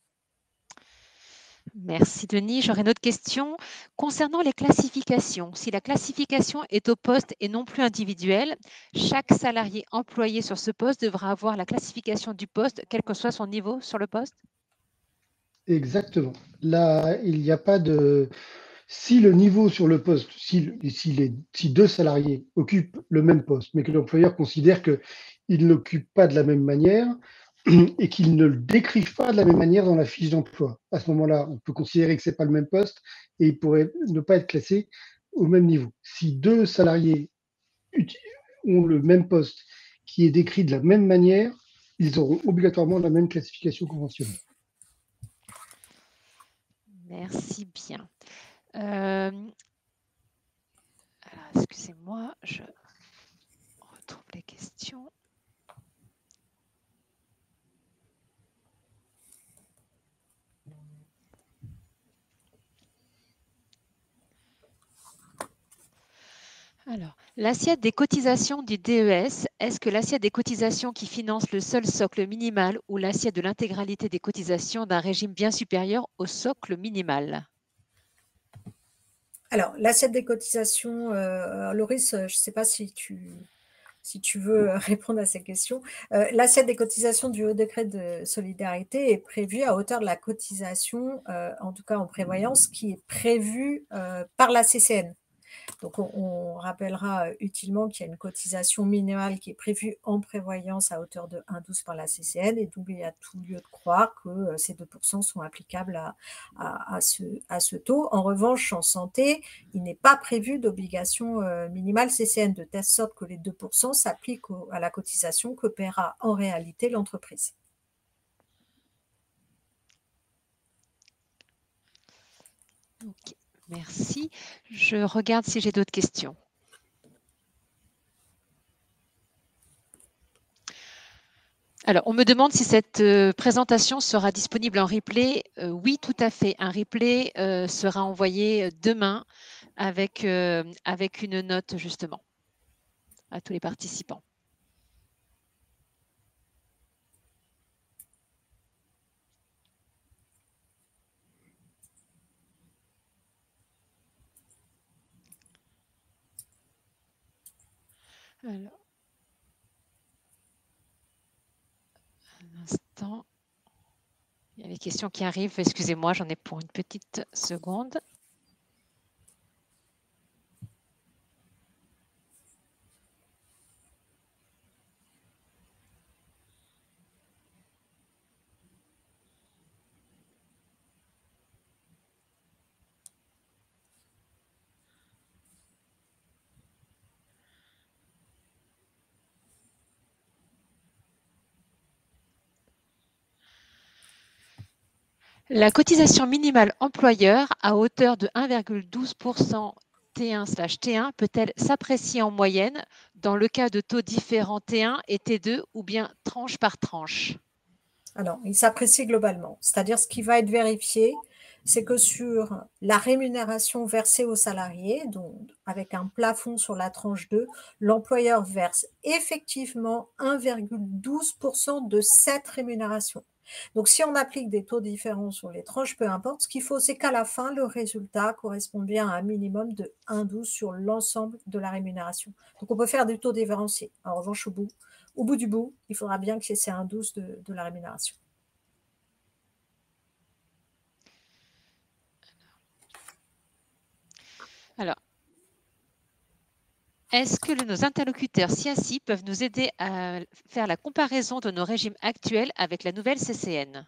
Merci Denis. J'aurais une autre question. Concernant les classifications, si la classification est au poste et non plus individuelle, chaque salarié employé sur ce poste devra avoir la classification du poste, quel que soit son niveau sur le poste? Exactement. Il n'y a pas de... Si le niveau sur le poste, si deux salariés occupent le même poste, mais que l'employeur considère qu'ils ne l'occupent pas de la même manière, et qu'ils ne le décrivent pas de la même manière dans la fiche d'emploi. À ce moment-là, on peut considérer que ce n'est pas le même poste et il pourrait ne pas être classé au même niveau. Si deux salariés ont le même poste qui est décrit de la même manière, ils auront obligatoirement la même classification conventionnelle. Merci bien. Excusez-moi, je retrouve les questions. Alors, l'assiette des cotisations du DES, est-ce que l'assiette des cotisations qui finance le seul socle minimal ou l'assiette de l'intégralité des cotisations d'un régime bien supérieur au socle minimal? Alors, l'assiette des cotisations, Loris, je ne sais pas si tu veux répondre à ces questions. L'assiette des cotisations du haut décret de solidarité est prévue à hauteur de la cotisation, en tout cas en prévoyance, qui est prévue par la CCN. Donc, on rappellera utilement qu'il y a une cotisation minimale qui est prévue en prévoyance à hauteur de 1,12 par la CCN, et donc il y a tout lieu de croire que ces 2% sont applicables à ce taux. En revanche, en santé, il n'est pas prévu d'obligation minimale CCN, de telle sorte que les 2% s'appliquent à la cotisation que paiera en réalité l'entreprise. Ok, merci. Je regarde si j'ai d'autres questions. Alors, on me demande si cette présentation sera disponible en replay. Oui, tout à fait. Un replay sera envoyé demain avec une note, justement, à tous les participants. Alors, un instant. Il y a des questions qui arrivent. Excusez-moi, j'en ai pour une petite seconde. La cotisation minimale employeur à hauteur de 1,12% T1/T1 peut-elle s'apprécier en moyenne dans le cas de taux différents T1 et T2 ou bien tranche par tranche? Alors, il s'apprécie globalement, c'est-à-dire ce qui va être vérifié, c'est que sur la rémunération versée aux salariés, donc avec un plafond sur la tranche 2, l'employeur verse effectivement 1,12% de cette rémunération. Donc, si on applique des taux différents sur les tranches, peu importe, ce qu'il faut, c'est qu'à la fin, le résultat correspond bien à un minimum de 1,12 sur l'ensemble de la rémunération. Donc, on peut faire des taux différenciés. En revanche, au bout du bout, il faudra bien que c'est 1,12 de la rémunération. Alors, est-ce que nos interlocuteurs CIACI peuvent nous aider à faire la comparaison de nos régimes actuels avec la nouvelle CCN?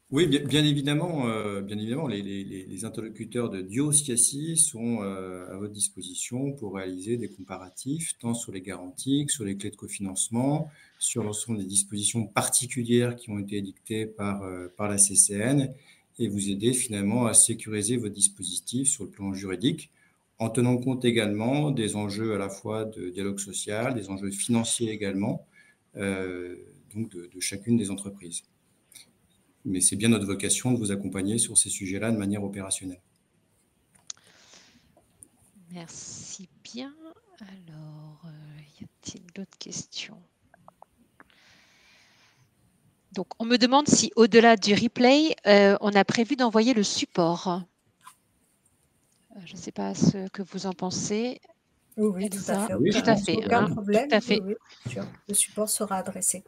Oui, bien évidemment, les interlocuteurs de Dio CIACI sont à votre disposition pour réaliser des comparatifs, tant sur les garanties que sur les clés de cofinancement, sur l'ensemble des dispositions particulières qui ont été édictées par la CCN, et vous aider finalement à sécuriser votre dispositif sur le plan juridique, en tenant compte également des enjeux à la fois de dialogue social, des enjeux financiers également, donc de chacune des entreprises. Mais c'est bien notre vocation de vous accompagner sur ces sujets-là de manière opérationnelle. Merci bien. Alors, y a-t-il d'autres questions? Donc, on me demande si, au-delà du replay, on a prévu d'envoyer le support. Je ne sais pas ce que vous en pensez. Oui, tout à fait. Oui, tout à fait. Aucun problème. Tout à fait. Oui, sûr. Le support sera adressé.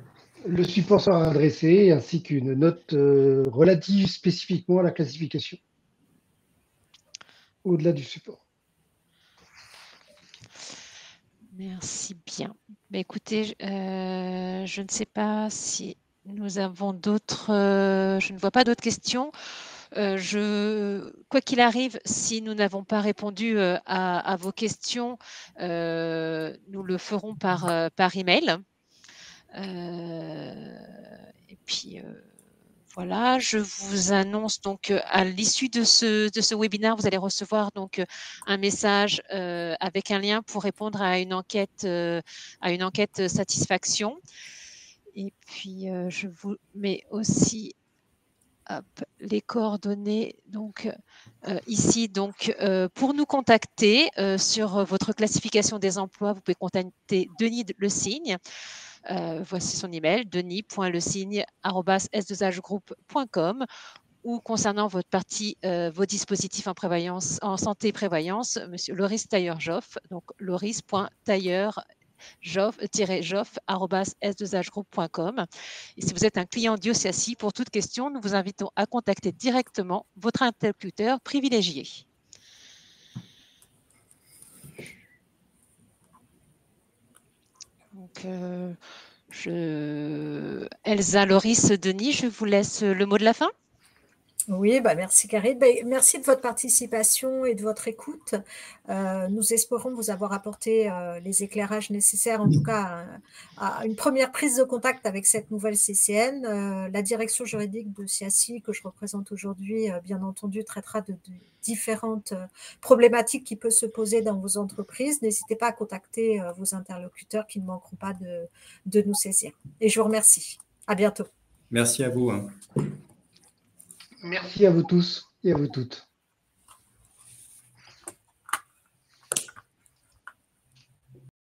Le support sera adressé ainsi qu'une note relative spécifiquement à la classification, au-delà du support. Merci bien. Mais écoutez, je ne sais pas si nous avons d'autres... je ne vois pas d'autres questions. Quoi qu'il arrive, si nous n'avons pas répondu à vos questions, nous le ferons par email. Et puis, voilà, je vous annonce donc à l'issue de ce webinaire, vous allez recevoir donc un message avec un lien pour répondre à une enquête satisfaction. Et puis, je vous mets aussi les coordonnées donc ici. Donc, pour nous contacter sur votre classification des emplois, vous pouvez contacter Denis Le Signe. Voici son email, denis.lesigne@s2hgroup.com, ou concernant votre partie, vos dispositifs en prévoyance, en santé et prévoyance, monsieur Loris Tailleur-Joff, donc loris.tailleur-joff@s2hgroup.com. Et si vous êtes un client Dio CIACI, pour toute question, nous vous invitons à contacter directement votre interlocuteur privilégié. Donc, Elsa, Loris, Denis, je vous laisse le mot de la fin. Oui, merci Karine. Merci de votre participation et de votre écoute. Nous espérons vous avoir apporté les éclairages nécessaires, en tout cas à une première prise de contact avec cette nouvelle CCN. La direction juridique de CIACI, que je représente aujourd'hui, bien entendu, traitera de différentes problématiques qui peuvent se poser dans vos entreprises. N'hésitez pas à contacter vos interlocuteurs qui ne manqueront pas de nous saisir. Et je vous remercie. À bientôt. Merci à vous. Merci à vous tous et à vous toutes.